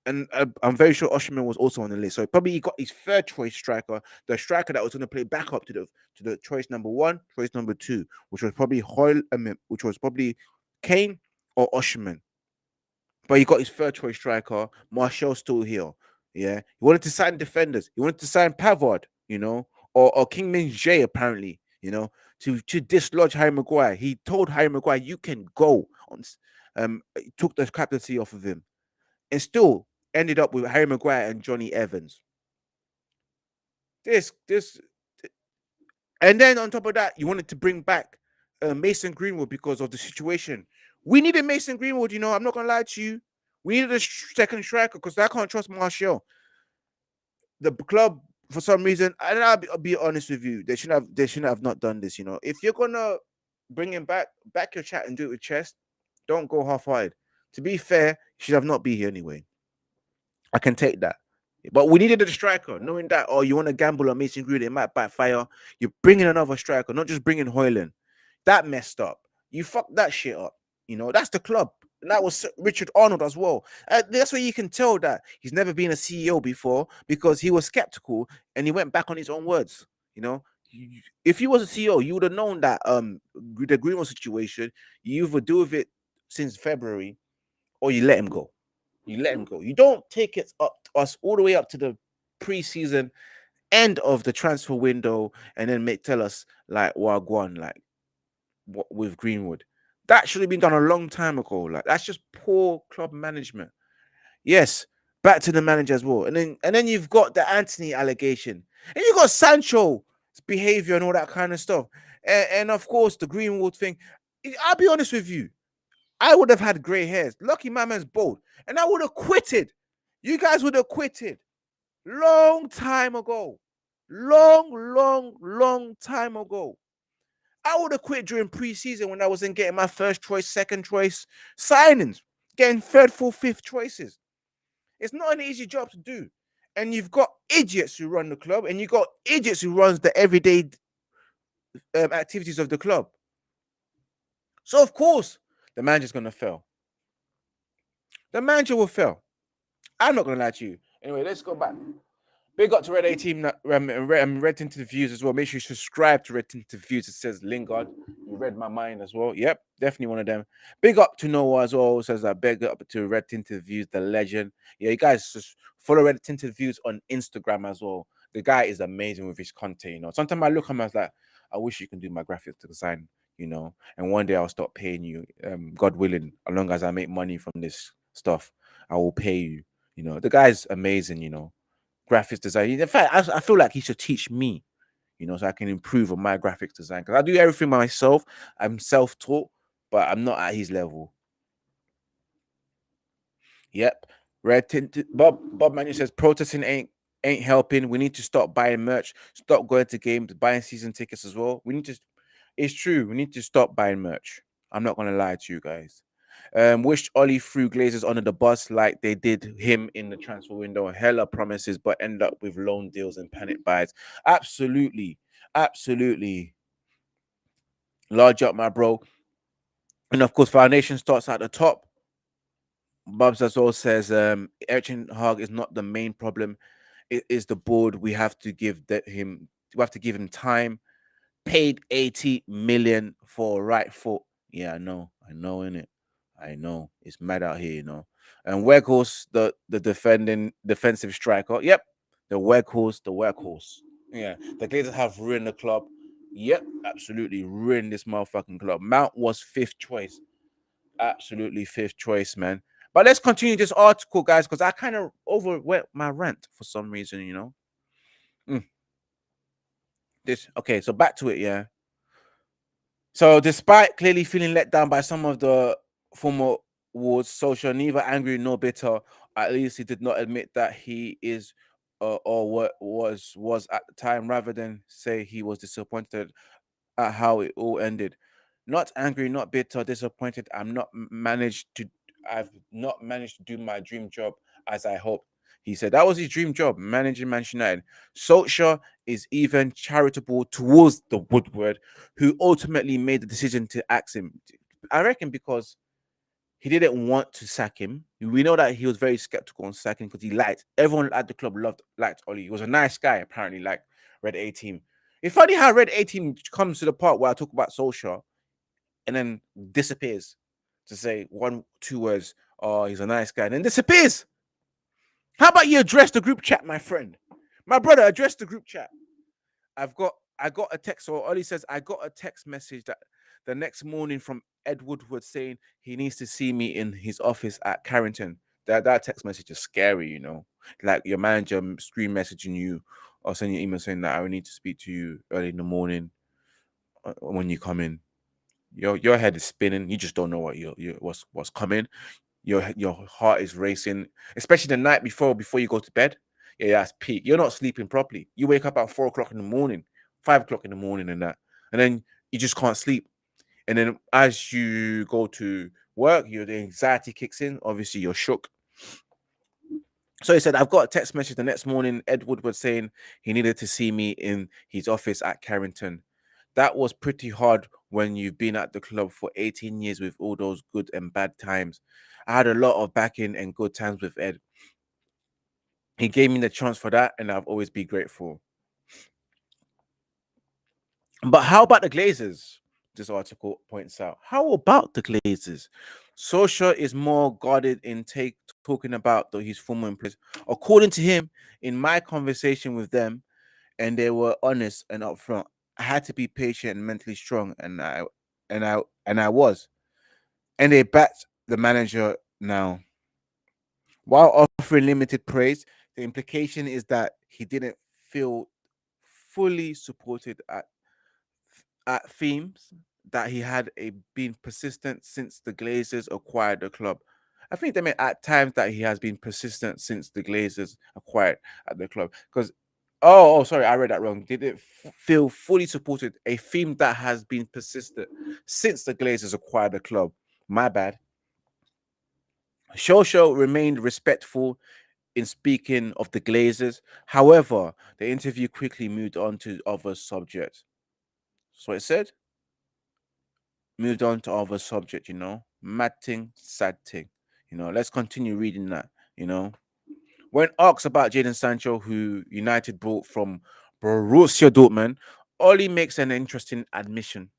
And I'm very sure Osimhen was also on the list. So probably he got his third choice striker, the striker that was going to play back up to the choice number one, choice number two, which was probably which was probably Kane or Osimhen. But he got his third choice striker, Martial's still here. Yeah. He wanted to sign defenders. He wanted to sign Pavard, or King Min Jae, apparently, to dislodge Harry Maguire. He told Harry Maguire, you can go. He took the captaincy off of him. And still ended up with Harry Maguire and Johnny Evans. And then on top of that, you wanted to bring back Mason Greenwood because of the situation. We needed Mason Greenwood, I'm not going to lie to you. We needed a second striker because I can't trust Martial. The club, for some reason, and I'll be honest with you, they shouldn't have not done this, If you're going to bring him back your chat and do it with chest, don't go half-hearted. To be fair, he should have not be here anyway. I can take that. But we needed a striker, knowing that, you want to gamble on Mason Greenwood, it might backfire. You're bringing another striker, not just bringing Hoyland. That messed up. You fucked that shit up. That's the club. And that was Richard Arnold as well. That's where you can tell that he's never been a CEO before because he was skeptical and he went back on his own words. If he was a CEO, you would have known that the Greenwood situation, you either deal with it since February or you let him go. You let him go. You don't take it up to us all the way up to the preseason end of the transfer window and then tell us like Wagwan, like what with Greenwood. That should have been done a long time ago. Like, that's just poor club management. Yes, back to the manager as well. And then you've got the Anthony allegation. And you got Sancho's behavior and all that kind of stuff. And of course the Greenwood thing. I'll be honest with you. I would have had grey hairs. Lucky my man's bald. And I would have quitted. You guys would have quitted. Long time ago. Long time ago. I would have quit during preseason when I wasn't getting my first choice, second choice signings, getting third, fourth, fifth choices. It's not an easy job to do. And you've got idiots who run the club, and you've got idiots who runs the everyday activities of the club. So, of course, the manager's going to fail. The manager will fail. I'm not going to lie to you. Anyway, let's go back. Big up to Red A Team, Red Tinted Views as well. Make sure you subscribe to Red Tinted Views. It says Lingard. You read my mind as well. Yep, definitely one of them. Big up to Noah as well. Says that big up to Red Tinted Views, the legend. Yeah, you guys just follow Red Tinted Views on Instagram as well. The guy is amazing with his content. You know, sometimes I look at him as like, I wish you can do my graphic design. You know, and one day I'll stop paying you. God willing, as long as I make money from this stuff, I will pay you. You know, the guy's amazing. You know. Graphics design. In fact, I feel like he should teach me, you know, so I can improve on my graphics design. Because I do everything myself. I'm self-taught, but I'm not at his level. Yep. Red tinted Bob Manuel says protesting ain't helping. We need to stop buying merch, stop going to games, buying season tickets as well. We need to. It's true. We need to stop buying merch. I'm not gonna lie to you guys. Wished Ollie threw Glazers under the bus like they did him in the transfer window. Hella promises, but end up with loan deals and panic buys. Absolutely. Large up, my bro. And of course, foundation starts at the top. Bubs as well says Erich Hag is not the main problem. It is the board. We have to give him time. Paid 80 million for a right foot. Yeah, I know, innit? I know. It's mad out here, you know. And Weghorst, the defensive striker. Yep. The workhorse. Yeah. The Glazers have ruined the club. Yep, absolutely ruined this motherfucking club. Mount was fifth choice. Absolutely fifth choice, man. But let's continue this article, guys, because I kind of overwent my rant for some reason, you know. Okay, so back to it, yeah. So despite clearly feeling let down by some of the former awards, Solskjaer neither angry nor bitter. At least he did not admit that he is or what was at the time, rather than say he was disappointed at how it all ended. Not angry, not bitter, disappointed. I've not managed to do my dream job as I hoped. He said that was his dream job, managing Manchester United. Solskjaer is even charitable towards the Woodward, who ultimately made the decision to axe him. I reckon because he didn't want to sack him. We know that he was very skeptical on sacking because everyone at the club liked Ollie. He was a nice guy, apparently, like Red A Team. It's funny how Red A Team comes to the part where I talk about Solskjaer and then disappears to say 1-2 words. Oh, he's a nice guy, and then disappears. How about you address the group chat, my friend? My brother, address the group chat. I got a text, or Ollie says, I got a text message that the next morning from Ed Woodward saying he needs to see me in his office at Carrington. That text message is scary, you know. Like your manager screen messaging you or sending you email saying that I need to speak to you early in the morning when you come in. Your head is spinning. You just don't know what's coming. Your heart is racing, especially the night before you go to bed. Yeah, that's peak. You're not sleeping properly. You wake up at 4 o'clock in the morning, 5 o'clock in the morning, and then you just can't sleep. And then as you go to work, the anxiety kicks in. Obviously, you're shook. So he said, I've got a text message the next morning. Ed Woodward saying he needed to see me in his office at Carrington. That was pretty hard when you've been at the club for 18 years with all those good and bad times. I had a lot of backing and good times with Ed. He gave me the chance for that, and I've always been grateful. But how about the Glazers? This article points out. How about the Glazers? Solskjaer is more guarded in talking about his former employees. According to him, in my conversation with them, and they were honest and upfront. I had to be patient and mentally strong, and I was. And they backed the manager now. While offering limited praise, the implication is that he didn't feel fully supported at themes that he had been persistent since the Glazers acquired the club. I think they meant at times that he has been persistent since the Glazers acquired at the club. Because, sorry, I read that wrong. Didn't feel fully supported. A theme that has been persistent since the Glazers acquired the club. My bad. Solskjaer remained respectful in speaking of the Glazers. However, the interview quickly moved on to other subjects. So it said, moved on to other subject, mad thing, sad thing. Let's continue reading that, When asked about Jadon Sancho, who United brought from Borussia Dortmund, Ollie makes an interesting admission.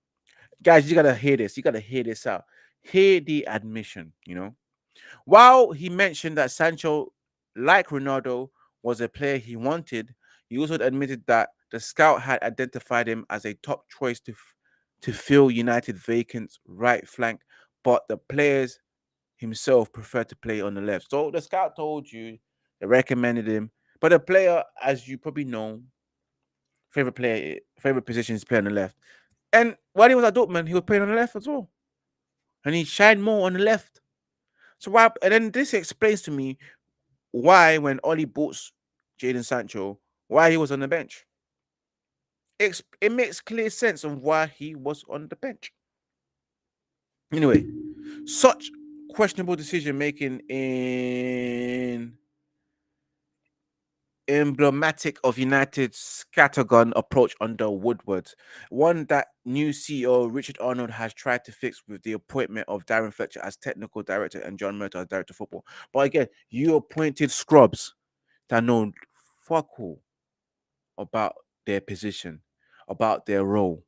Guys, you gotta hear this. You gotta hear this out. Hear the admission. While he mentioned that Sancho, like Ronaldo, was a player he wanted, he also admitted that the scout had identified him as a top choice to fill United vacant right flank, but the players himself preferred to play on the left. So the scout told you they recommended him, but the player, as you probably know, favorite position is play on the left. And while he was at Dortmund, he was playing on the left as well, and he shined more on the left. So why? And then this explains to me why, when Ollie bought Jadon Sancho, why he was on the bench. It makes clear sense of why he was on the bench. Anyway, such questionable decision making in emblematic of United's scattergun approach under Woodward, one that new CEO Richard Arnold has tried to fix with the appointment of Darren Fletcher as technical director and John Murtaugh as director of football. But again, you appointed scrubs that know fuck all about their position, about their role,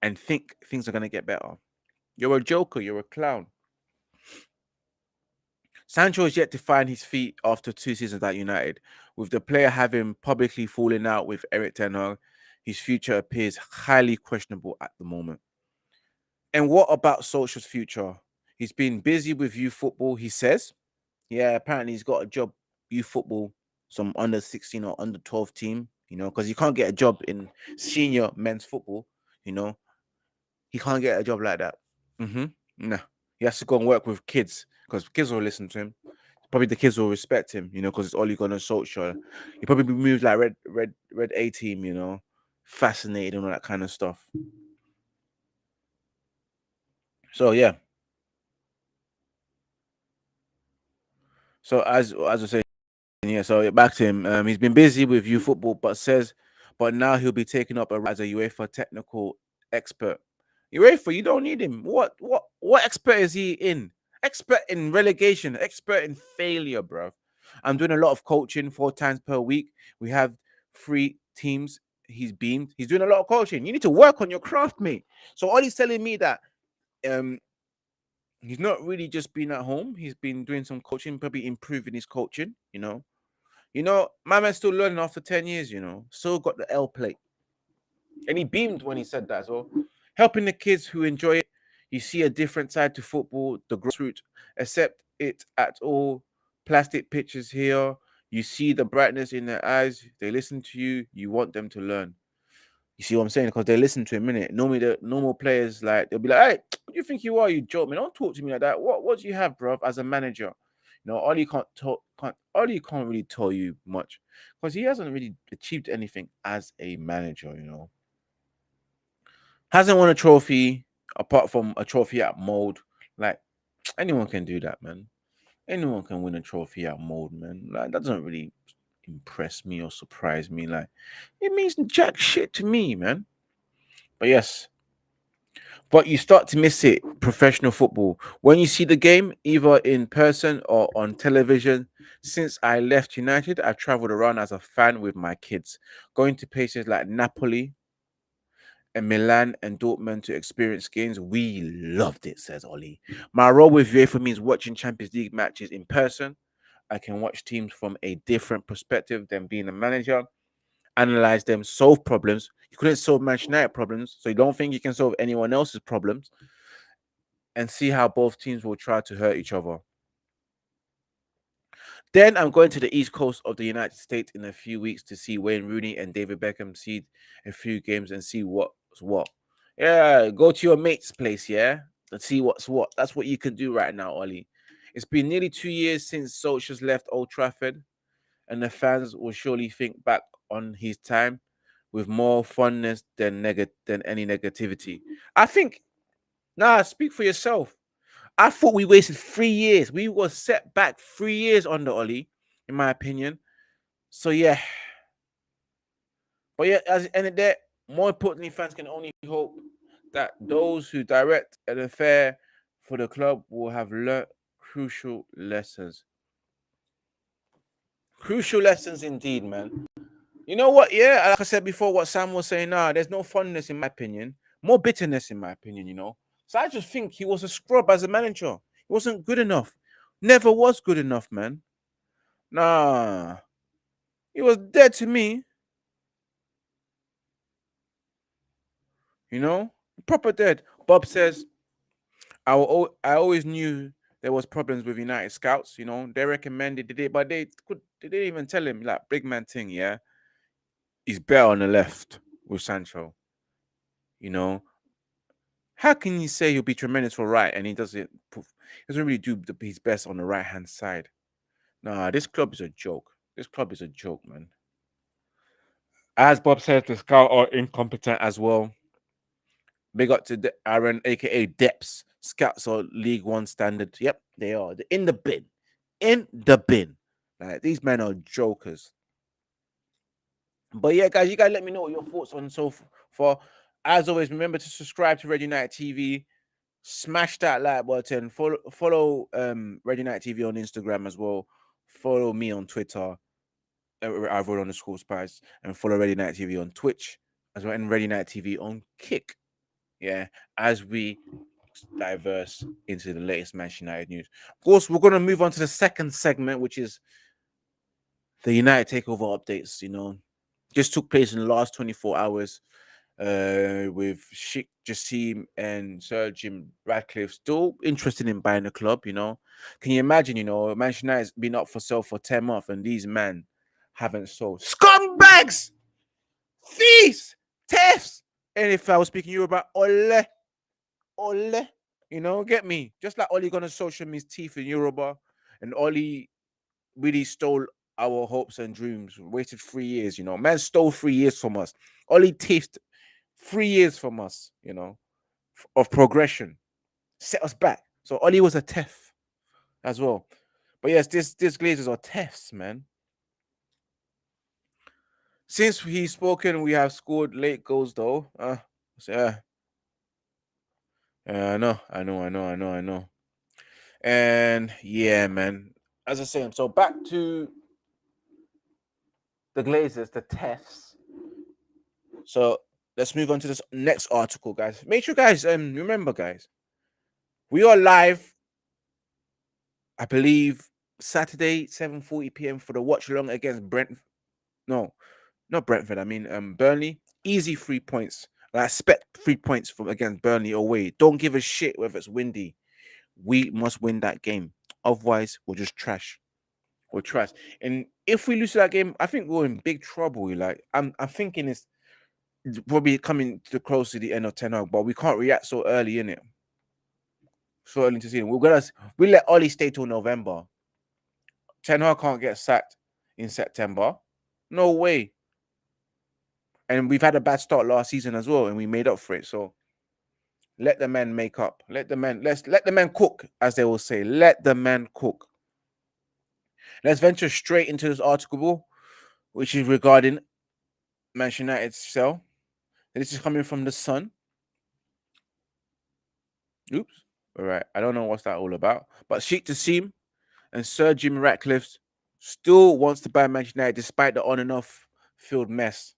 and think things are going to get better. You're a joker, you're a clown. Sancho is yet to find his feet after 2 seasons at United. With the player having publicly fallen out with Eric Ten Hag, his future appears highly questionable at the moment. And what about Solskjaer's future? He's been busy with youth football, he says. Yeah, apparently he's got a job, youth football, some under 16 or under 12 team, because you can't get a job in senior men's football, you know. He can't get a job like that. No. He has to go and work with kids because kids will listen to him. Probably the kids will respect him, because it's Ole Gunnar Solskjaer. He probably moves like red A team, fascinated and all that kind of stuff. So yeah. So as I say, yeah. So back to him. He's been busy with youth football, but now he'll be taking up as a UEFA technical expert. UEFA, you don't need him. What expert is he in? Expert in relegation, expert in failure, bro. I'm doing a lot of coaching 4 times per week. We have 3 teams. He's doing a lot of coaching. You need to work on your craft, mate. So all he's telling me that he's not really just been at home. He's been doing some coaching, probably improving his coaching, my man's still learning after 10 years, still got the L plate. And he beamed when he said that as well. Helping the kids who enjoy it. You see a different side to football, the grassroots, accept it at all. Plastic pictures here. You see the brightness in their eyes. They listen to you. You want them to learn. You see what I'm saying? Because they listen to a minute. Normally, the normal players, like, they'll be like, hey, what do you think you are? You joke, man. Don't talk to me like that. What do you have, bro, as a manager? Ollie Ollie can't really tell you much because he hasn't really achieved anything as a manager, Hasn't won a trophy apart from a trophy at Mold. Like, anyone can do that, man. Anyone can win a trophy at Mold, man. Like, that doesn't really impress me or surprise me. Like, it means jack shit to me, man. But yes. But you start to miss it, professional football. When you see the game, either in person or on television, since I left United, I've traveled around as a fan with my kids, going to places like Napoli and Milan and Dortmund to experience games. We loved it, says Ollie. My role with UEFA means watching Champions League matches in person. I can watch teams from a different perspective than being a manager, analyze them, solve problems. You couldn't solve Manchester United problems, so you don't think you can solve anyone else's problems, and see how both teams will try to hurt each other. Then I'm going to the east coast of the United States in a few weeks to see Wayne Rooney and David Beckham see a few games and see what's what. Yeah, go to your mate's place, yeah, and see what's what. That's what you can do right now, Ollie. It's been nearly 2 years since Solskjaer's left Old Trafford, and the fans will surely think back on his time with more fondness than any negativity. I think, nah, speak for yourself. I thought we wasted 3 years. We were set back 3 years under Ollie, in my opinion. So yeah, but yeah, as it ended there, more importantly, fans can only hope that those who direct an affair for the club will have learnt crucial lessons. Crucial lessons indeed, man. You know what? Yeah, like I said before, what Sam was saying, there's no fondness in my opinion, more bitterness in my opinion, you know. So I just think he was a scrub as a manager. He wasn't good enough. Never was good enough, man. Nah, he was dead to me, you know, proper dead. Bob says, I always knew there was problems with United scouts. You know, they recommended it, but they didn't even tell him like big man thing. Yeah, he's better on the left with Sancho. You know, how can you say he'll be tremendous for right and he doesn't really do his best on the right hand side? Nah, this club is a joke. This club is a joke, man. As Bob said, the scout are incompetent as well. Big up to Aaron, aka Depths. Scouts are League One standard. Yep, they are. They're in the bin. In the bin. Like these men are jokers. But yeah, guys, you guys let me know what your thoughts on so far. As always, remember to subscribe to Red United TV. Smash that like button. Follow Red United TV on Instagram as well. Follow me on Twitter. I've on the school spice and follow Red United TV on Twitch as well and Red United TV on Kick. Yeah, as we diverse into the latest Manchester United news. Of course, we're going to move on to the second segment, which is the United takeover updates. You know, just took place in the last 24 hours with Sheikh Jassim and Sir Jim Ratcliffe still interested in buying the club. You know, can you imagine? You know, Manchester United's been up for sale for 10 months, and these men haven't sold. Scumbags, thieves, thefts. And if I was speaking Yoruba, ole, ole. You know, get me? Just like Oli gonna social his teeth in Yoruba, and Oli really stole our hopes and dreams. Wasted 3 years, you know. Man stole 3 years from us. Oli thieved 3 years from us, you know, of progression. Set us back. So Oli was a theft as well. But yes, this Glazers are thefts, man. Since he's spoken, we have scored late goals though. So, I know. And yeah, man. As I say, so back to the Glazers, the thefts. So let's move on to this next article, guys. Make sure, guys, remember, guys, we are live. I believe Saturday, 7:40 p.m. for the watch along against Brent. No, not Brentford. I mean, Burnley. Easy 3 points. I expect 3 points from against Burnley away. Don't give a shit whether it's windy. We must win that game. Otherwise, we're just trash. We're trash. And if we lose that game, I think we're in big trouble. Like I'm thinking it's probably coming to close to the end of 10 Hag, but we can't react so early in it. So early into season. We let Ollie stay till November. 10 Hag can't get sacked in September. No way. And we've had a bad start last season as well, and we made up for it. So let the men make up. Let the men cook, as they will say. Let the men cook. Let's venture straight into this article, which is regarding Manchester United's sell. This is coming from the Sun. Oops. All right. I don't know what's that all about. But Sheikh Jassim and Sir Jim Ratcliffe still wants to buy Manchester United despite the on and off field mess.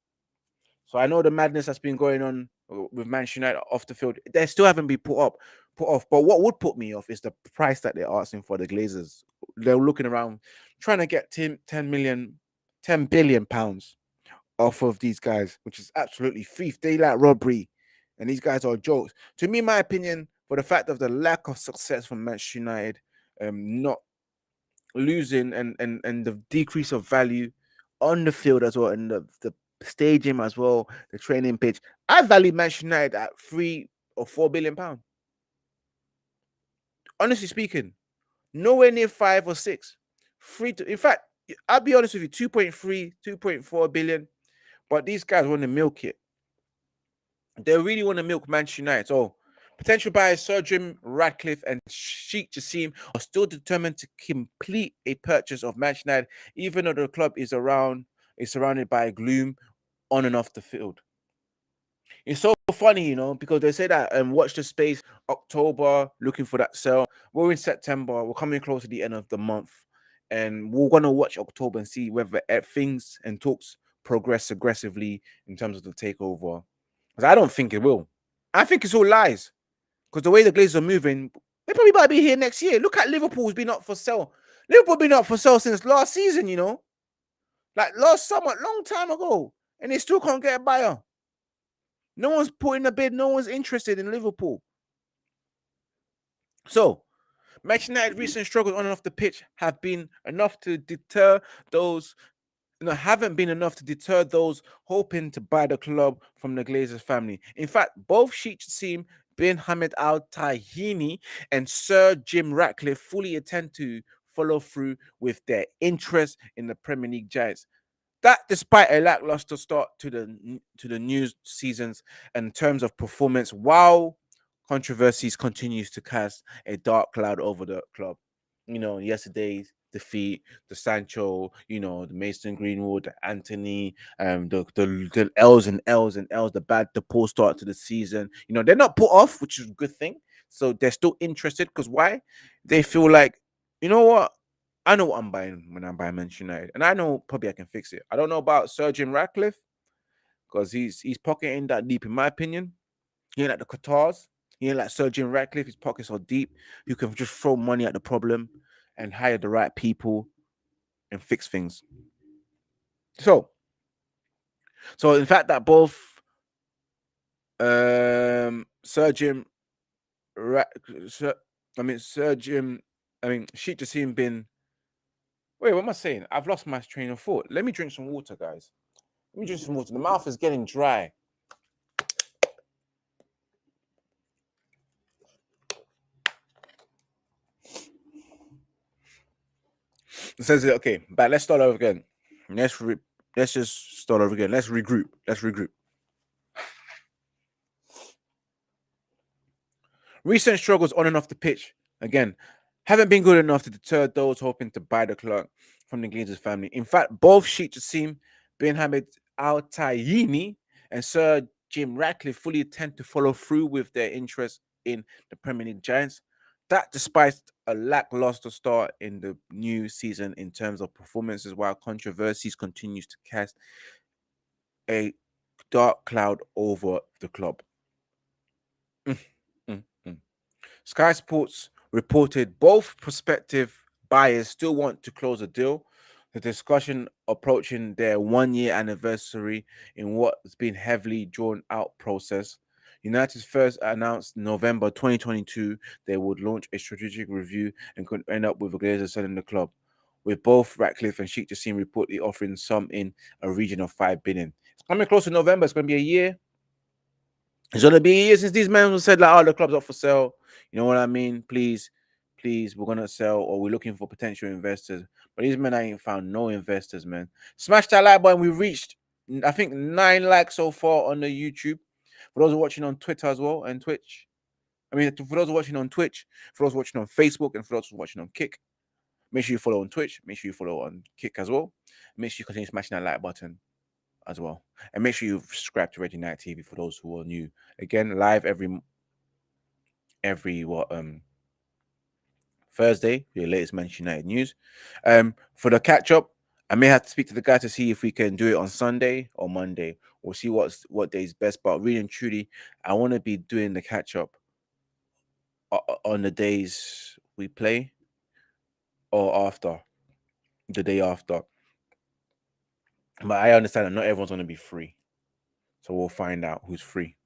So I know the madness that's been going on with Manchester United off the field. They still haven't been put off. But what would put me off is the price that they're asking for the Glazers. They're looking around trying to get 10 billion pounds off of these guys, which is absolutely thief. They like robbery. And these guys are jokes. To me, my opinion, for the fact of the lack of success from Manchester United, not losing and the decrease of value on the field as well, and the stadium as well, the training pitch. I value Manchester United at £3 or £4 billion. Honestly speaking, nowhere near 5 or 6. In fact, I'll be honest with you, 2.3, 2.4 billion. But these guys want to milk it. They really want to milk Manchester United. So potential buyers Sir Jim Ratcliffe and Sheikh Jassim are still determined to complete a purchase of Manchester United, even though the club is surrounded by gloom on and off the field. It's so funny, because they say that watch the space October, looking for that sale. We're in September, we're coming close to the end of the month, and we're gonna watch October and see whether things and talks progress aggressively in terms of the takeover. Because I don't think it will. I think it's all lies. Because the way the Glazers are moving, they probably might be here next year. Look at Liverpool's been up for sale. Liverpool been up for sale since last season, like last summer, long time ago, and they still can't get a buyer. No one's putting a bid. No one's interested in Liverpool. So, Manchester United's recent struggles on and off the pitch have been enough to deter those. Haven't been enough to deter those hoping to buy the club from the Glazers family. In fact, both Sheikh Jassim bin Hamad Al Tahini and Sir Jim Ratcliffe fully intend to follow through with their interest in the Premier League giants. That, despite a lackluster start to the new seasons in terms of performance, while controversies continues to cast a dark cloud over the club. Yesterday's defeat, the Sancho, the Mason Greenwood, the Anthony, the L's and L's and L's, the poor start to the season. They're not put off, which is a good thing. So they're still interested because why? They feel like, you know what? I know what I'm buying when I'm buying Manchester United, and I know probably I can fix it. I don't know about Sir Jim Ratcliffe because he's pocketing that deep, in my opinion. He ain't like the Qatars. He ain't like Sir Jim Ratcliffe. His pockets are deep. You can just throw money at the problem and hire the right people and fix things. So in fact that both Sir Jim, Sir Jim, Sheikh Jassim bin. Wait, what am I saying? I've lost my train of thought. Let me drink some water, guys. Let me drink some water. The mouth is getting dry. It says it. Okay, but let's start over again. Let's just start over again. Let's regroup. Recent struggles on and off the pitch, again, haven't been good enough to deter those hoping to buy the club from the Glazers family. In fact, both Sheikh Jassim bin Hamad Al Tayyini and Sir Jim Ratcliffe fully intend to follow through with their interest in the Premier League giants. That, despite a lackluster start in the new season in terms of performances, while controversies continues to cast a dark cloud over the club. Sky Sports reported both prospective buyers still want to close a deal. The discussion approaching their 1-year anniversary in what's been heavily drawn out process. United's first announced November 2022 they would launch a strategic review and could end up with the Glazers selling the club, with both Ratcliffe and Sheikh Jassim reportedly offering some in a region of 5 billion. It's coming close to November. It's going to be a year. It's gonna be a year since these men said like, "Oh, the club's up for sale." You know what I mean? Please, we're gonna sell, or we're looking for potential investors. But these men ain't found no investors, man. Smash that like button. We reached, I think, 9 likes so far on the YouTube. For those watching on Twitter as well and Twitch. For those watching on Twitch, for those watching on Facebook, and for those watching on Kick, make sure you follow on Twitch. Make sure you follow on Kick as well. Make sure you continue smashing that like button as well. And make sure you subscribe to Reggie Night TV for those who are new. Again, live every Thursday for your latest Manchester United news. For the catch up, I may have to speak to the guy to see if we can do it on Sunday or Monday. We'll see what day is best. But really and truly, I want to be doing the catch up on the days we play or after the day after. But I understand that not everyone's going to be free. So we'll find out who's free.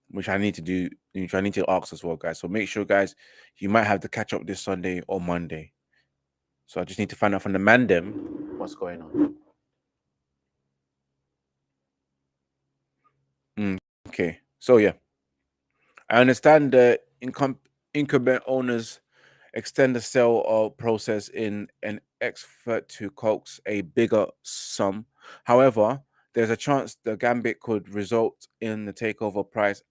which I need to do, which I need to ask as well, guys. So make sure, guys, you might have to catch up this Sunday or Monday. So I just need to find out from the man them what's going on. Okay. So yeah, I understand the incumbent owners extend the sale process in an effort to coax a bigger sum. However, there's a chance the gambit could result in the takeover price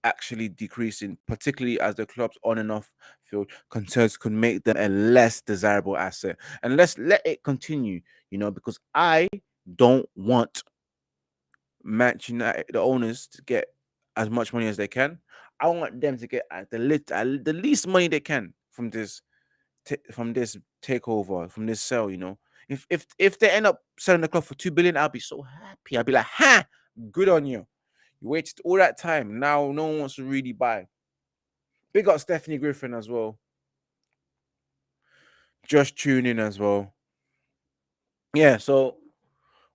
actually decreasing, particularly as the club's on and off field concerns could make them a less desirable asset. And let's let it continue, because I don't want Manchester United, the owners, to get as much money as they can. I want them to get the least money they can from this takeover, from this sale. If they end up selling the club for 2 billion, I'll be so happy. I'll be like, ha, good on you. You waited all that time. Now no one wants to really buy. Big up Stephanie Griffin as well. Just tune in as well. Yeah, so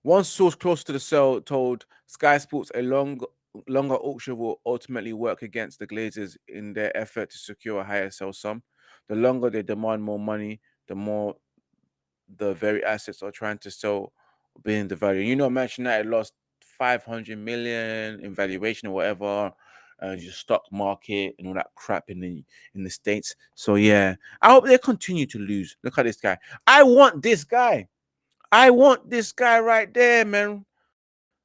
one source close to the sale told Sky Sports a longer auction will ultimately work against the Glazers in their effort to secure a higher sell sum. The longer they demand more money, the more the very assets are trying to sell being the value. Manchester United lost 500 million in valuation or whatever, just stock market and all that crap in the States. So yeah, I hope they continue to lose. Look at this guy. I want this guy. I want this guy right there, man.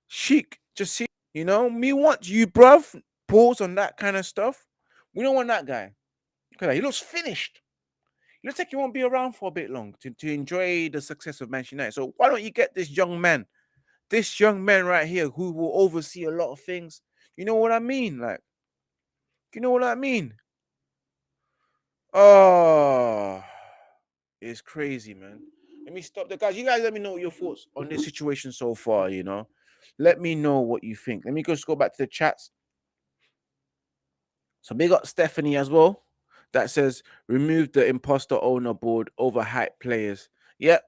Sheikh Jassim. Me want you, bruv. Pause on that kind of stuff. We don't want that guy. Look at that. He looks finished. He looks like he won't be around for a bit long to enjoy the success of Manchester United. So why don't you get this young man right here who will oversee a lot of things? You know what I mean? Like, you know what I mean? Oh, it's crazy, man. Let me stop the guys. You guys let me know your thoughts on this situation so far, Let me know what you think. Let me just go back to the chats. So big up Stephanie as well. That says remove the imposter owner board over hype players. Yep.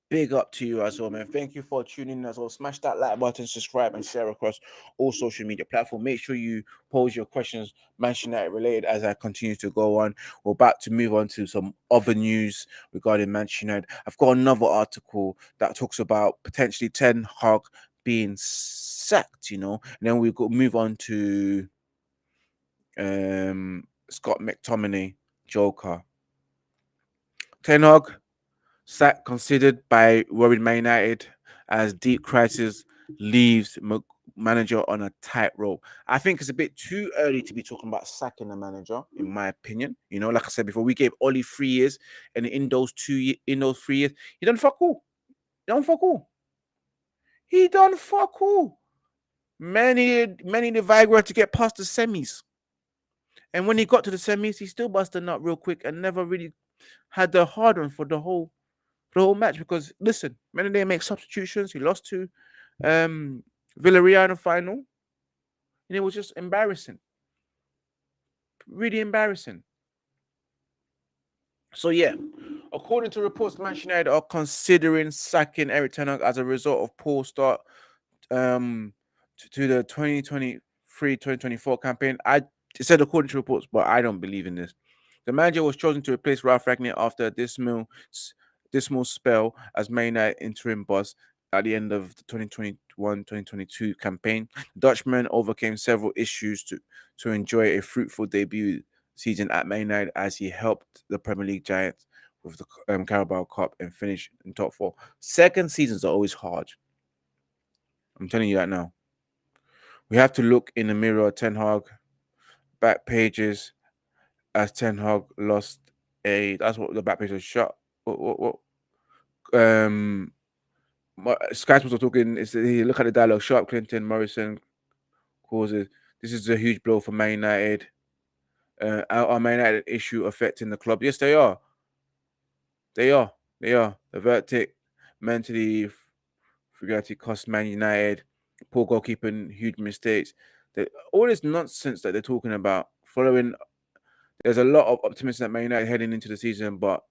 Big up to you as well, man. Thank you for tuning in as well. Smash that like button, subscribe, and share across all social media platforms. Make sure you pose your questions, Manchester United related, as I continue to go on. We're about to move on to some other news regarding Manchester United. I've got another article that talks about potentially Ten Hag being sacked, and then we go move on to Scott McTominay, Joker. Ten Hag sacked considered by worried Man United as deep crisis leaves manager on a tightrope. I think it's a bit too early to be talking about sacking a manager, in my opinion. Like I said before, we gave Oli 3 years, and in those 3 years, he done fuck all. He done fuck all. Many the Viagra to get past the semis. And when he got to the semis, he still busted up real quick and never really had the hard on for the whole match. Because listen, when they make substitutions, he lost to Villarreal in the final, and it was just embarrassing, really embarrassing. So yeah, according to reports, Manchester United are considering sacking Eric Ten Hag as a result of poor start to the 2023-2024 campaign. It said according to reports, but I don't believe in this. The manager was chosen to replace Ralph Ragnick after a dismal spell as Man United interim boss at the end of the 2021-2022 campaign. The Dutchman overcame several issues to enjoy a fruitful debut season at Man United as he helped the Premier League giants with the Carabao Cup and finished in top four. Second seasons are always hard. I'm telling you that now. We have to look in the mirror. Ten Hag back pages as Ten Hag lost that's what the back page was shot. What Sky Sports are talking. Look at the dialogue. Sharp, Clinton, Morrison causes. This is a huge blow for Man United. Are Man United issue affecting the club? Yes, they are. They are. The verdict mentally forget cost Man United. Poor goalkeeping, huge mistakes. All this nonsense that they're talking about following. There's a lot of optimism that Man United heading into the season, but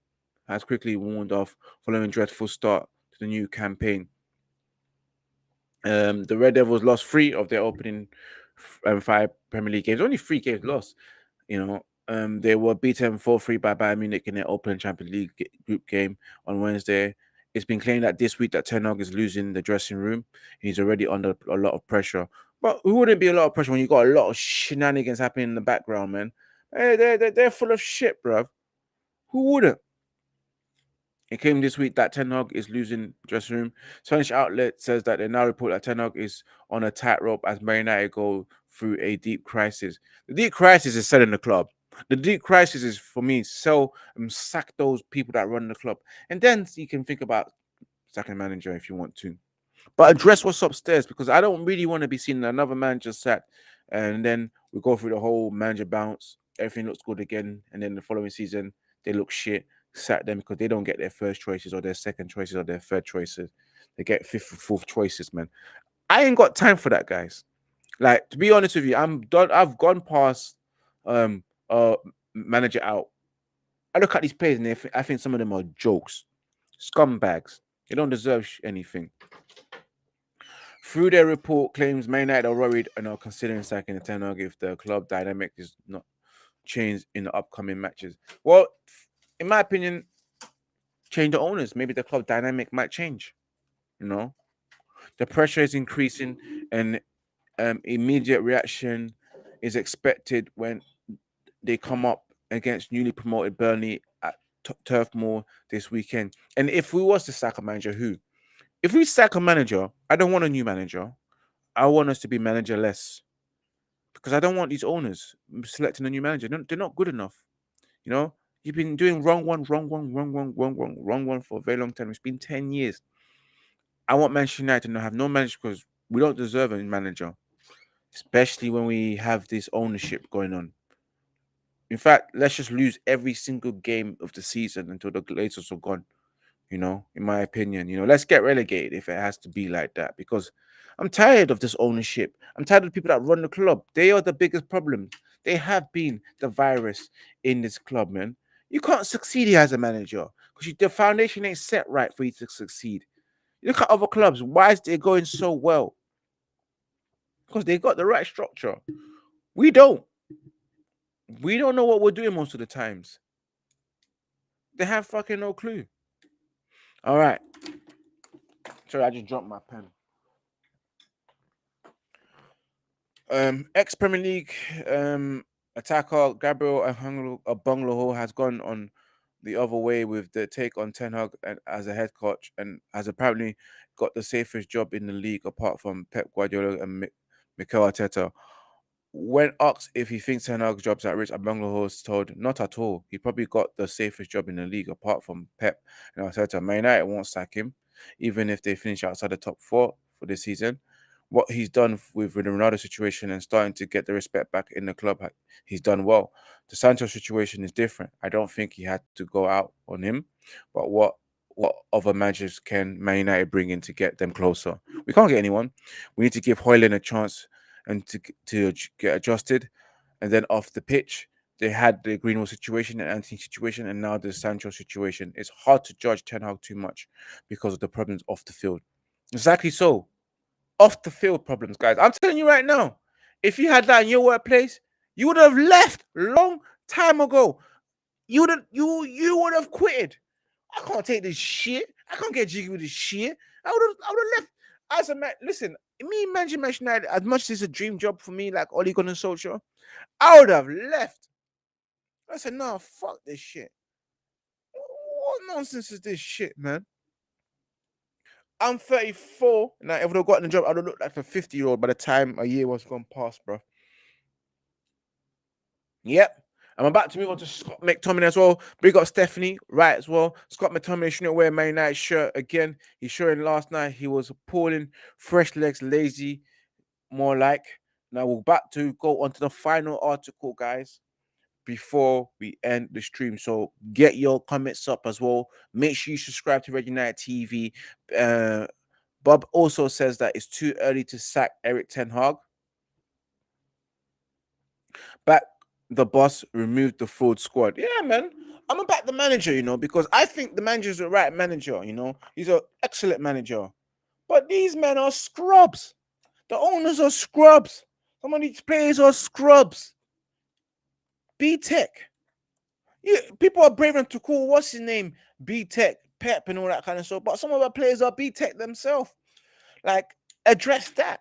has quickly warned off following dreadful start to the new campaign. The Red Devils lost 3 of their opening 5 Premier League games, only 3 games lost. You know, they were beaten 4-3 by Bayern Munich in their Open Champions League group game on Wednesday. It's been claimed that this week that Ten Hag is losing the dressing room. He's already under a lot of pressure. But who wouldn't be a lot of pressure when you got a lot of shenanigans happening in the background, man? Hey, they're full of shit, bruv. Who wouldn't? It came this week that Ten Hag is losing dressing room. Spanish outlet says that they now report that Ten Hag is on a tightrope as Man United go through a deep crisis. The deep crisis is selling the club. The deep crisis is for me sell and sack those people that run the club, and then you can think about sacking manager if you want to. But address what's upstairs because I don't really want to be seeing another manager sacked, and then we go through the whole manager bounce. Everything looks good again, and then the following season they look shit. Sack them because they don't get their first choices or their second choices or their third choices. They get fifth or fourth choices, man. I ain't got time for that, guys. Like to be honest with you, I'm done. I've gone past um manager out. I look at these players and I think some of them are jokes, scumbags. They don't deserve anything. Through their report, claims Man United are worried and are considering sacking the Ten Hag if the club dynamic is not changed in the upcoming matches. Well, in my opinion, change the owners. Maybe the club dynamic might change. You know, the pressure is increasing, and immediate reaction is expected when they come up against newly promoted Burnley at Turf Moor this weekend. And if we was to sack a manager, who? If we sack a manager, I don't want a new manager. I want us to be managerless because I don't want these owners selecting a new manager. They're not good enough. You know, you've been doing wrong one for a very long time. It's been 10 years. I want Manchester United to have no manager because we don't deserve a manager, especially when we have this ownership going on. In fact, let's just lose every single game of the season until the Glazers are gone. You know, in my opinion, let's get relegated if it has to be like that because I'm tired of this ownership. I'm tired of the people that run the club. They are the biggest problem. They have been the virus in this club, man. You can't succeed here as a manager because the foundation ain't set right for you to succeed. You look at other clubs. Why is they going so well? Because they got the right structure. We don't. We don't know what we're doing most of the times. They have fucking no clue. All right. Sorry, I just dropped my pen. Ex Premier League attacker Gabriel Abungaloho has gone on the other way with the take on Ten Hag as a head coach and has apparently got the safest job in the league apart from Pep Guardiola and Mikel Arteta. When asked if he thinks Ten Hag's job's at risk, Abungaloho was told not at all. He probably got the safest job in the league apart from Pep and Arteta. Man United won't sack him, even if they finish outside the top 4 for this season. What he's done with the Ronaldo situation and starting to get the respect back in the club, he's done well. The Sancho situation is different. I don't think he had to go out on him, but what other managers can Man United bring in to get them closer? We can't get anyone. We need to give Højlund a chance and to get adjusted, and then off the pitch, they had the Greenwood situation and Anthony situation, and now the Sancho situation. It's hard to judge Ten Hag too much because of the problems off the field. Exactly so. Off the field problems, guys. I'm telling you right now, if you had that in your workplace, you would have left long time ago. You would have quitted. I can't take this shit. I can't get jiggy with this shit. I would have left. As a man, listen, me Manchester United, as much as it's a dream job for me, like Ole Gunnar Solskjaer, I would have left. I said, no, fuck this shit. What nonsense is this shit, man? I'm 34. Now, if I would have gotten the job, I would have looked like a 50-year-old by the time a year was gone past, bro. Yep. I'm about to move on to Scott McTominay as well. Big up Stephanie, right as well. Scott McTominay shouldn't wear a Man United shirt again. He's showing last night he was appalling, fresh legs, lazy, more like. Now we're about to go on to the final article, guys, before we end the stream. So get your comments up as well. Make sure you subscribe to Red United TV. Bob also says that it's too early to sack Eric Ten Hag. Back the boss removed the fraud squad. Yeah, man. I'm gonna back the manager, because I think the manager's the right manager, He's an excellent manager. But these men are scrubs. The owners are scrubs. Some of these players are scrubs. B-Tech. Yeah, people are brave enough to call what's his name B-Tech, Pep, and all that kind of stuff. But some of our players are B-Tech themselves. Like, address that.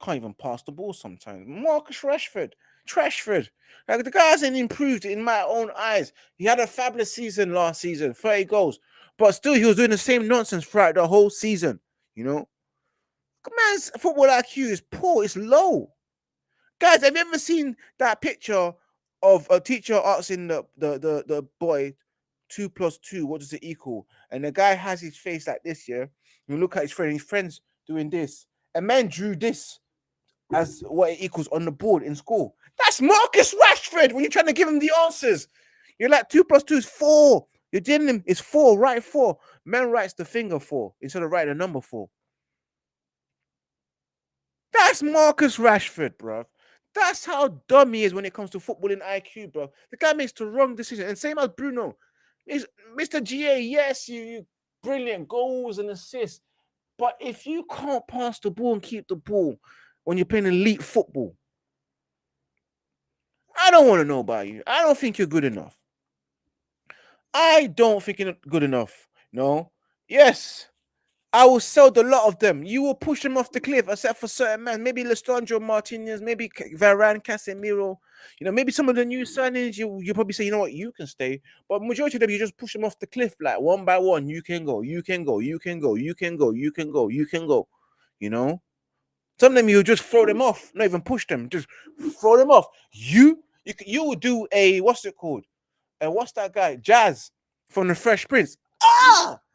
Can't even pass the ball sometimes. Marcus Trashford. Like, the guy hasn't improved in my own eyes. He had a fabulous season last season, 30 goals. But still, he was doing the same nonsense throughout the whole season. You know? Man's football IQ is poor. It's low. Guys, have you ever seen that picture of a teacher asking the boy 2 plus 2, what does it equal? And the guy has his face like this, yeah? You look at his friend's doing this. A man drew this as what it equals on the board in school. That's Marcus Rashford when you're trying to give him the answers. You're like 2 plus 2 is 4. You're telling him it's 4, write 4. Man writes the finger 4 instead of writing the number 4. That's Marcus Rashford, bro. That's how dumb he is when it comes to footballing IQ, bro. The guy makes the wrong decision. And same as Bruno. Mr. GA, yes, you brilliant goals and assists. But if you can't pass the ball and keep the ball when you're playing elite football, I don't want to know about you. I don't think you're good enough. I don't think you're good enough. No. Yes. I will sell the lot of them. You will push them off the cliff, except for certain men. Maybe Lestandro Martinez, maybe Varane, Casemiro. You know, maybe some of the new signings, you probably say, you know what, you can stay. But majority of them, you just push them off the cliff, like one by one. You can go, you can go, you can go, you can go, you can go, you can go. You know, some of them you just throw them off, not even push them, just throw them off. You will do a what's it called? And what's that guy? Jazz from the Fresh Prince.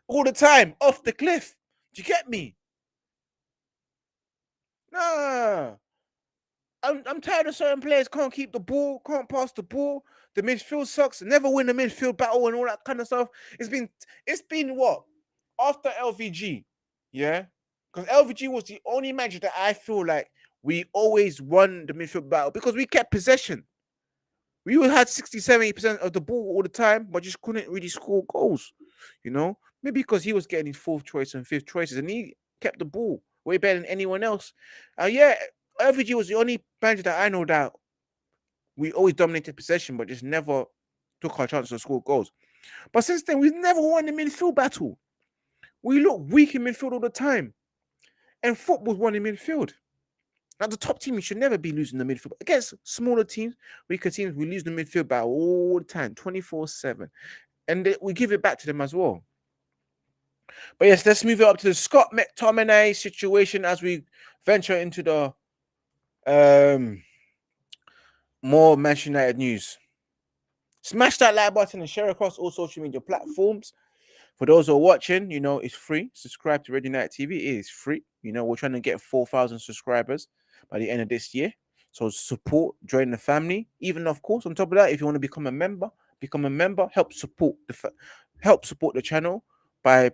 All the time off the cliff. Do you get me? Nah. I'm tired of certain players can't keep the ball, can't pass the ball. The midfield sucks. Never win the midfield battle and all that kind of stuff. It's been what? After LVG, yeah? Because LVG was the only manager that I feel like we always won the midfield battle because we kept possession. We had 60-70% of the ball all the time, but just couldn't really score goals. You know, maybe because he was getting his fourth choice and fifth choices, and he kept the ball way better than anyone else. Yeah, LVG was the only manager that I know that we always dominated possession, but just never took our chances to score goals. But since then, we've never won the midfield battle. We look weak in midfield all the time, and football's won in midfield. Now, the top team, we should never be losing the midfield. Against smaller teams, weaker teams, we lose the midfield battle all the time, 24/7. And we give it back to them as well. But yes, let's move it up to the Scott McTominay situation as we venture into the more Manchester United news. Smash that like button and share across all social media platforms. For those who are watching, you know, it's free. Subscribe to Red United TV. It is free. You know, we're trying to get 4,000 subscribers by the end of this year. So support, join the family. Even, of course, on top of that, if you want to become a member, help support the channel by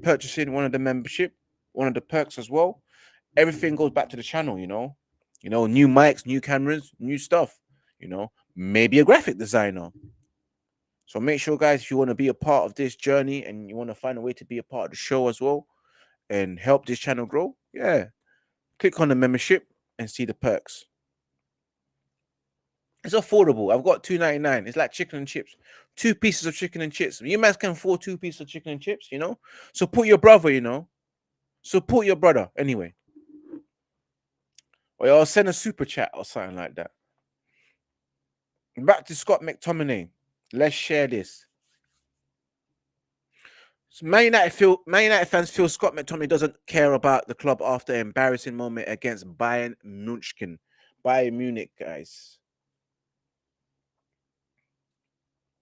purchasing one of the membership, one of the perks as well. Everything goes back to the channel, you know, new mics, new cameras, new stuff, maybe a graphic designer. So make sure, guys, if you want to be a part of this journey and you want to find a way to be a part of the show as well and help this channel grow, click on the membership and see the perks. It's affordable. I've got $2.99. It's like chicken and chips. 2 pieces of chicken and chips. You guys can afford 2 pieces of chicken and chips, Support your brother, Support your brother, anyway. Or I'll send a super chat or something like that. Back to Scott McTominay. Let's share this. So Man United fans feel Scott McTominay doesn't care about the club after an embarrassing moment against Bayern Munich, guys.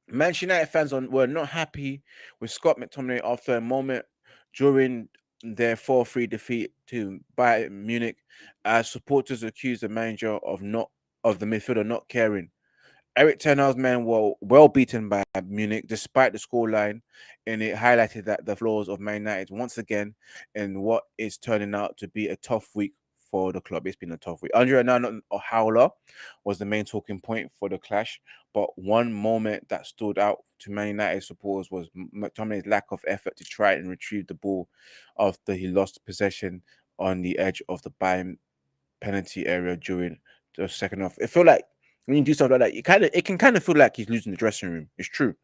Manchester United fans were not happy with Scott McTominay after a moment during their 4-3 defeat to Bayern Munich, as supporters accused the manager of the midfielder not caring. Eric Ten Hag's men were well beaten by Munich despite the scoreline, and it highlighted that the flaws of Man United once again in what is turning out to be a tough week for the club. It's been a tough week. Andre Onana Howler was the main talking point for the clash, but one moment that stood out to Man United supporters was McTominay's lack of effort to try and retrieve the ball after he lost possession on the edge of the Bayern penalty area during the second half. It feel like when you do stuff like that, it can kind of feel like he's losing the dressing room. It's true.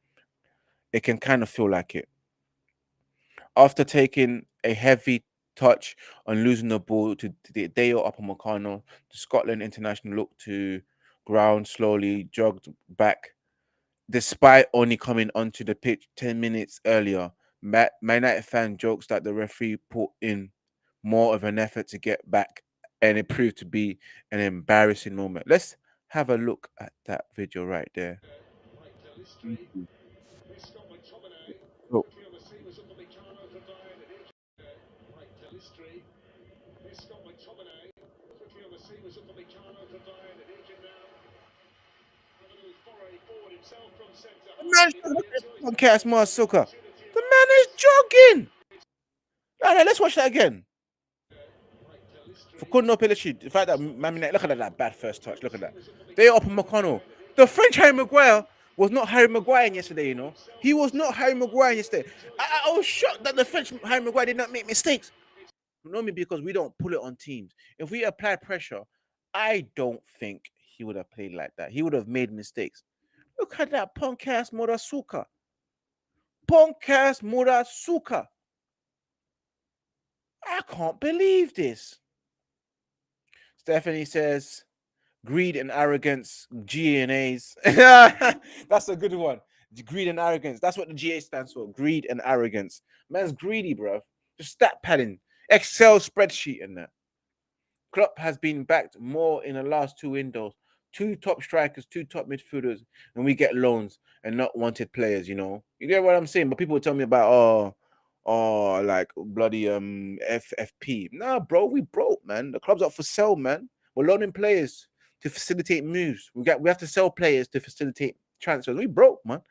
It can kind of feel like it. After taking a heavy touch on losing the ball to Deo Upamecano, the Scotland international looked to ground slowly, jogged back, despite only coming onto the pitch 10 minutes earlier. Man United fan jokes that the referee put in more of an effort to get back, and it proved to be an embarrassing moment. Let's have a look at that video right there. So, the man's punk ass Marsuka. The man is jogging. All right, let's watch that again. For Kuno Pelici, the fact that look at that bad first touch. Look at that. They up on McConnell. The French Harry Maguire was not Harry Maguire yesterday, you know. He was not Harry Maguire yesterday. I was shocked that the French Harry Maguire did not make mistakes. Normally, because we don't pull it on teams. If we apply pressure, I don't think he would have played like that. He would have made mistakes. Look at that punk ass Murasuka. Punk ass Murasuka. I can't believe this. Stephanie says, greed and arrogance, GNAs. That's a good one. Greed and arrogance. That's what the GA stands for. Greed and arrogance. Man's greedy, bro. Just stat padding. Excel spreadsheet and that. Klopp has been backed more in the last two windows. 2 top strikers, 2 top midfielders, and we get loans and not wanted players, you know. You get what I'm saying? But people will tell me about like bloody FFP. Nah, bro, we broke, man. The club's up for sale, man. We're loaning players to facilitate moves. We have to sell players to facilitate transfers. We broke, man.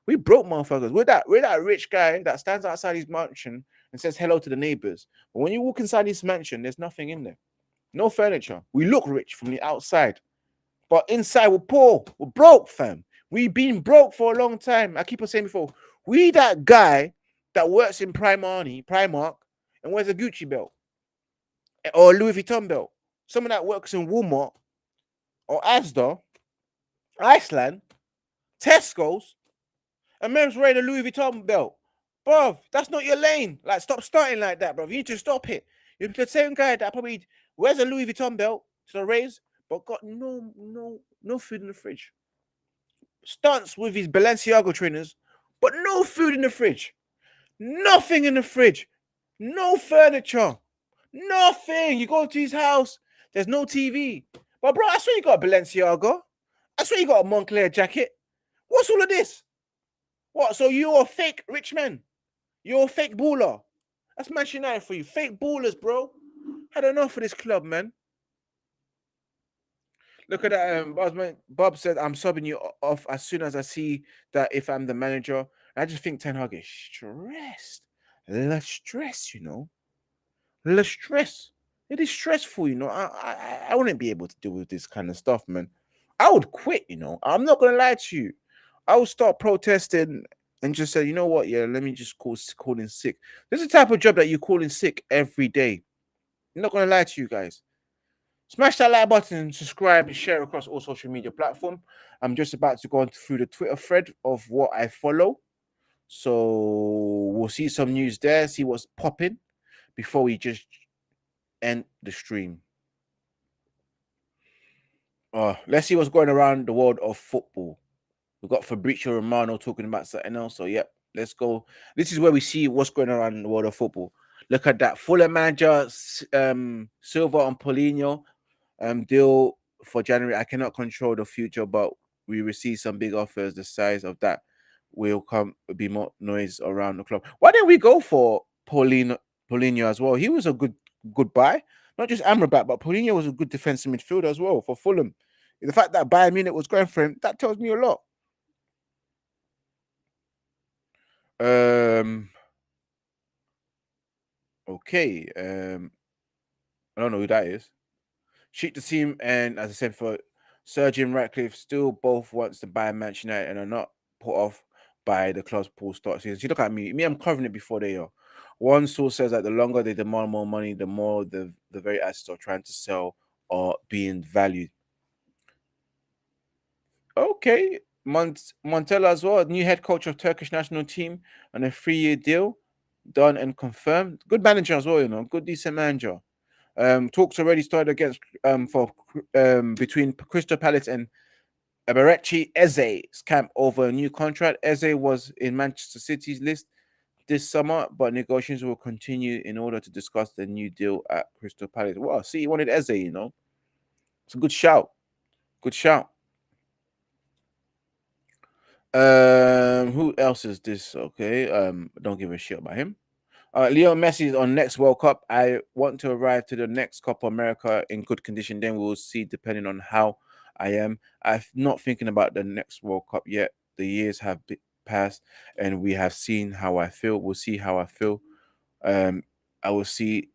We broke, motherfuckers. We're that rich guy that stands outside his mansion and says hello to the neighbors. But when you walk inside his mansion, there's nothing in there. No furniture. We look rich from the outside, but inside we're poor. We're broke, fam. We've been broke for a long time. I keep on saying before, we that guy that works in Primark, and wears a Gucci belt or a Louis Vuitton belt. Someone that works in Walmart or Asda, Iceland, Tesco's, and man's wearing a Louis Vuitton belt. Bruv, that's not your lane. Like, stop starting like that, bruv. You need to stop it. You're the same guy that probably wears a Louis Vuitton belt to the raise, but got no food in the fridge. Stunts with his Balenciaga trainers, but no food in the fridge. Nothing in the fridge. No furniture. Nothing. You go to his house, there's no TV. But bro, I swear you got a Balenciaga. I swear you got a Moncler jacket. What's all of this? What? So you're a fake rich man? You're a fake baller? That's Manchester United for you. Fake ballers, bro. Had enough of this club, man. Look at that. Bob said, I'm subbing you off as soon as I see that if I'm the manager. I just think Ten Hag is stressed. Less stress, you know. Less stress. It is stressful, you know. I wouldn't be able to deal with this kind of stuff, man. I would quit, you know. I'm not gonna lie to you. I would start protesting and just say, you know what, yeah, let me just call in sick. This is the type of job that you call in sick every day. I'm not gonna lie to you guys. Smash that like button and subscribe and share across all social media platforms. I'm just about to go through the Twitter thread of what I follow. So we'll see some news there, see what's popping before we just end the stream. Let's see what's going around the world of football. We've got Fabrizio Romano talking about something else. So, yep, let's go. This is where we see what's going around in the world of football. Look at that. Fulham manager Silva and Paulinho deal for January. I cannot control the future, but we receive some big offers. The size of that will be more noise around the club. Why didn't we go for Paulinho as well? He was a good buy. Not just Amrabat, but Paulinho was a good defensive midfielder as well for Fulham. The fact that Bayern Munich was going for him, that tells me a lot. Okay. I don't know who that is. Sheikh Jassim and, as I said, for Surgeon Ratcliffe, still both wants to buy Manchester United and are not put off by the club's poor start season. You look at me. I'm covering it before they are. One source says that the longer they demand more money, the more the very assets are trying to sell are being valued. Okay, Montella as well, new head coach of Turkish national team on a 3-year deal, done and confirmed. Good manager as well, good decent manager. Talks already started against for between Crystal Palace and Eberechi Eze's camp over a new contract. Eze was in Manchester City's list this summer, but negotiations will continue in order to discuss the new deal at Crystal Palace. Well, see, he wanted Eze, It's a good shout. Good shout. Who else is this? Okay. Don't give a shit about him. Leo Messi is on next World Cup. I want to arrive to the next Copa America in good condition. Then we will see, depending on how I am. I'm not thinking about the next World Cup yet. The years have passed, and we have seen how I feel. We'll see how I feel. I will see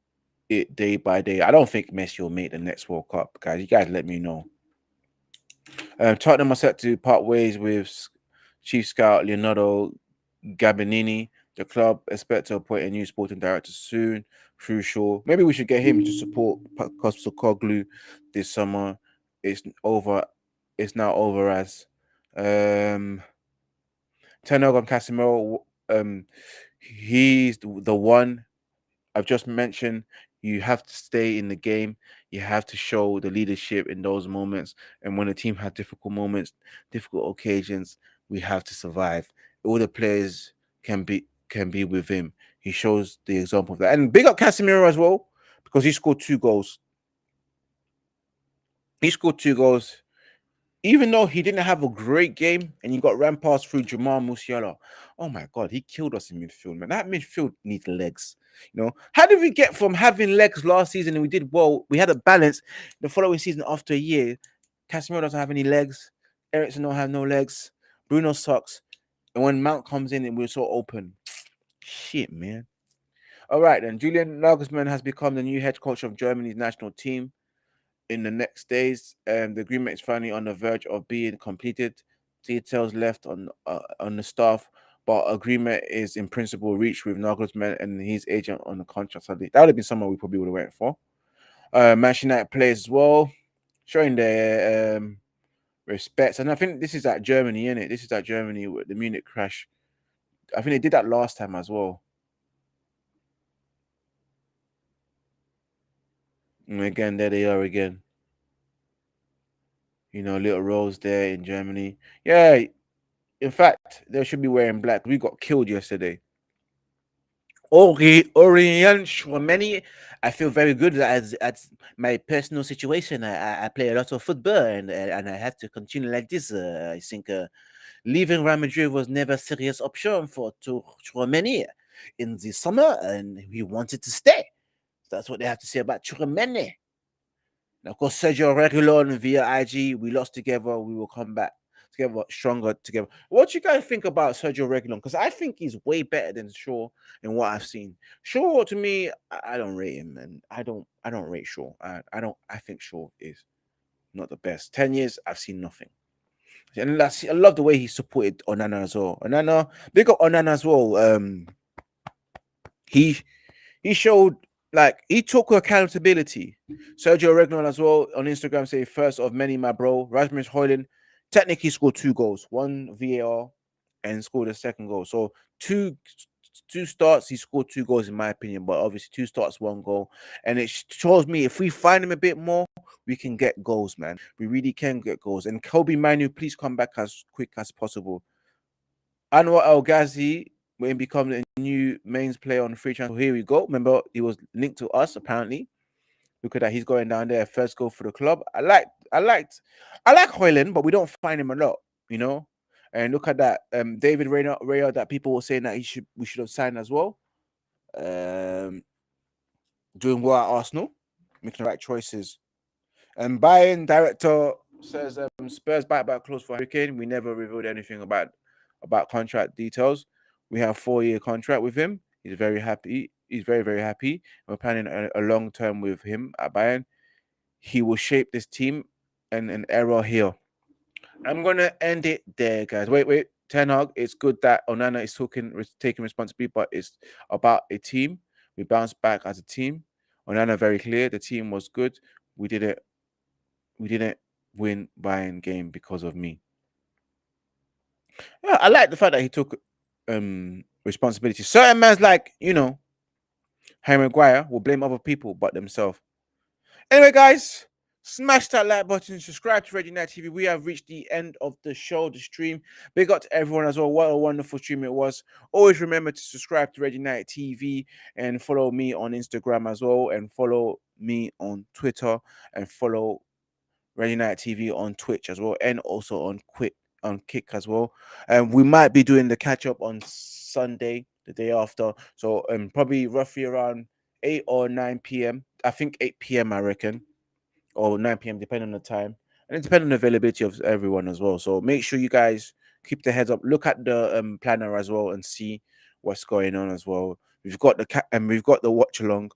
it day by day. I don't think Messi will make the next World Cup, guys. You guys let me know. Tottenham are set to part ways with chief scout Leonardo Gabinini. The club expect to appoint a new sporting director soon. Crucial. Maybe we should get him to support Koglu this summer. It's over. It's now over as Tenog and Casemiro. He's the one I've just mentioned. You have to stay in the game. You have to show the leadership in those moments. And when the team has difficult moments, difficult occasions, we have to survive. All the players can be with him. He shows the example of that. And big up Casemiro as well, because he scored 2 goals. He scored 2 goals. Even though he didn't have a great game and he got ran past through Jamal Musiala. Oh my God, he killed us in midfield, man. That midfield needs legs. How did we get from having legs last season and we did well? We had a balance the following season after a year. Casemiro doesn't have any legs. Eriksen don't have no legs. Bruno sucks. And when Mount comes in and we're so open. Shit, man. All right, then. Julian Nagelsmann has become the new head coach of Germany's national team. In the next days, the agreement is finally on the verge of being completed. Details left on the staff, but agreement is in principle reached with Nagelsmann and his agent on the contract. So that would have been someone we probably would have went for. Manchester United players as well, showing their respects. And I think this is at Germany, isn't it? This is at Germany with the Munich crash. I think they did that last time as well. And again, there they are again. Little Rose there in Germany. Yeah, in fact, they should be wearing black. We got killed yesterday. Ivorian Chouameni. I feel very good as my personal situation. I play a lot of football and I have to continue like this. I think leaving Real Madrid was never a serious option for Chouameni in the summer, and he wanted to stay. That's what they have to say about Chouameni. And of course, Sergio Regulon via IG, we lost together. We will come back together, stronger together. What do you guys think about Sergio Regulon? Because I think he's way better than Shaw in what I've seen. Shaw, to me, I don't rate him, and I don't rate Shaw. I think Shaw is not the best. 10 years, I've seen nothing. And I love the way he supported Onana as well. Onana, big up Onana as well. He showed, like, he took accountability. Sergio Regnon as well on Instagram say first of many, my bro. Rasmus Højlund technically scored 2 goals, 1 VAR, and scored a second goal. So two starts, he scored 2 goals in my opinion, but obviously 2 starts, 1 goal. And it shows me if we find him a bit more, we can get goals, man. We really can get goals. And Kobe Manu, please come back as quick as possible. Anwar El Ghazi when become a new mains player on the free transfer. Here we go. Remember, he was linked to us apparently. Look at that. He's going down there. First goal for the club. I like Højlund, but we don't find him a lot, And look at that. David Raya that people were saying that we should have signed as well. Doing well at Arsenal, making the right choices. And Bayern director says Spurs back close for Hurricane. We never revealed anything about contract details. We have a 4-year contract with him. He's very happy. He's very, very happy. We're planning a long term with him at Bayern. He will shape this team and an era here. I'm gonna end it there, guys. Wait. Ten Hag, it's good that Onana is taking responsibility, but it's about a team. We bounced back as a team. Onana very clear. The team was good. We did it we didn't win Bayern game because of me. Yeah, I like the fact that he took responsibility. Certain man's like, Harry Maguire will blame other people but themselves. Anyway, guys, smash that like button, subscribe to Red United TV. We have reached the end of the show, the stream. Big up to everyone as well. What a wonderful stream it was. Always remember to subscribe to Red United TV and follow me on Instagram as well, and follow me on Twitter, and follow Red United TV on Twitch as well, and also on Kick as well. And we might be doing the catch up on Sunday, the day after. So probably roughly around 8 or 9 p.m. I think 8 p.m. I reckon, or 9 p.m. depending on the time, and it depends on the availability of everyone as well. So make sure you guys keep the heads up. Look at the planner as well and see what's going on as well. We've got we've got the watch along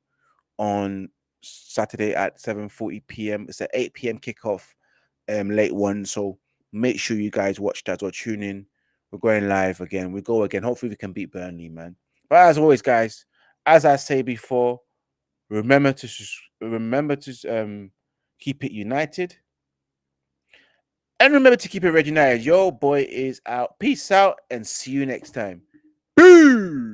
on Saturday at 7:40 p.m. It's an 8 p.m. kickoff, late one. So make sure you guys watch that or tune in. We're going live again. We go again. Hopefully we can beat Burnley, man. But as always, guys, as I say before, remember to keep it united, and remember to keep it Red United. Your boy is out. Peace out, and see you next time. Boom.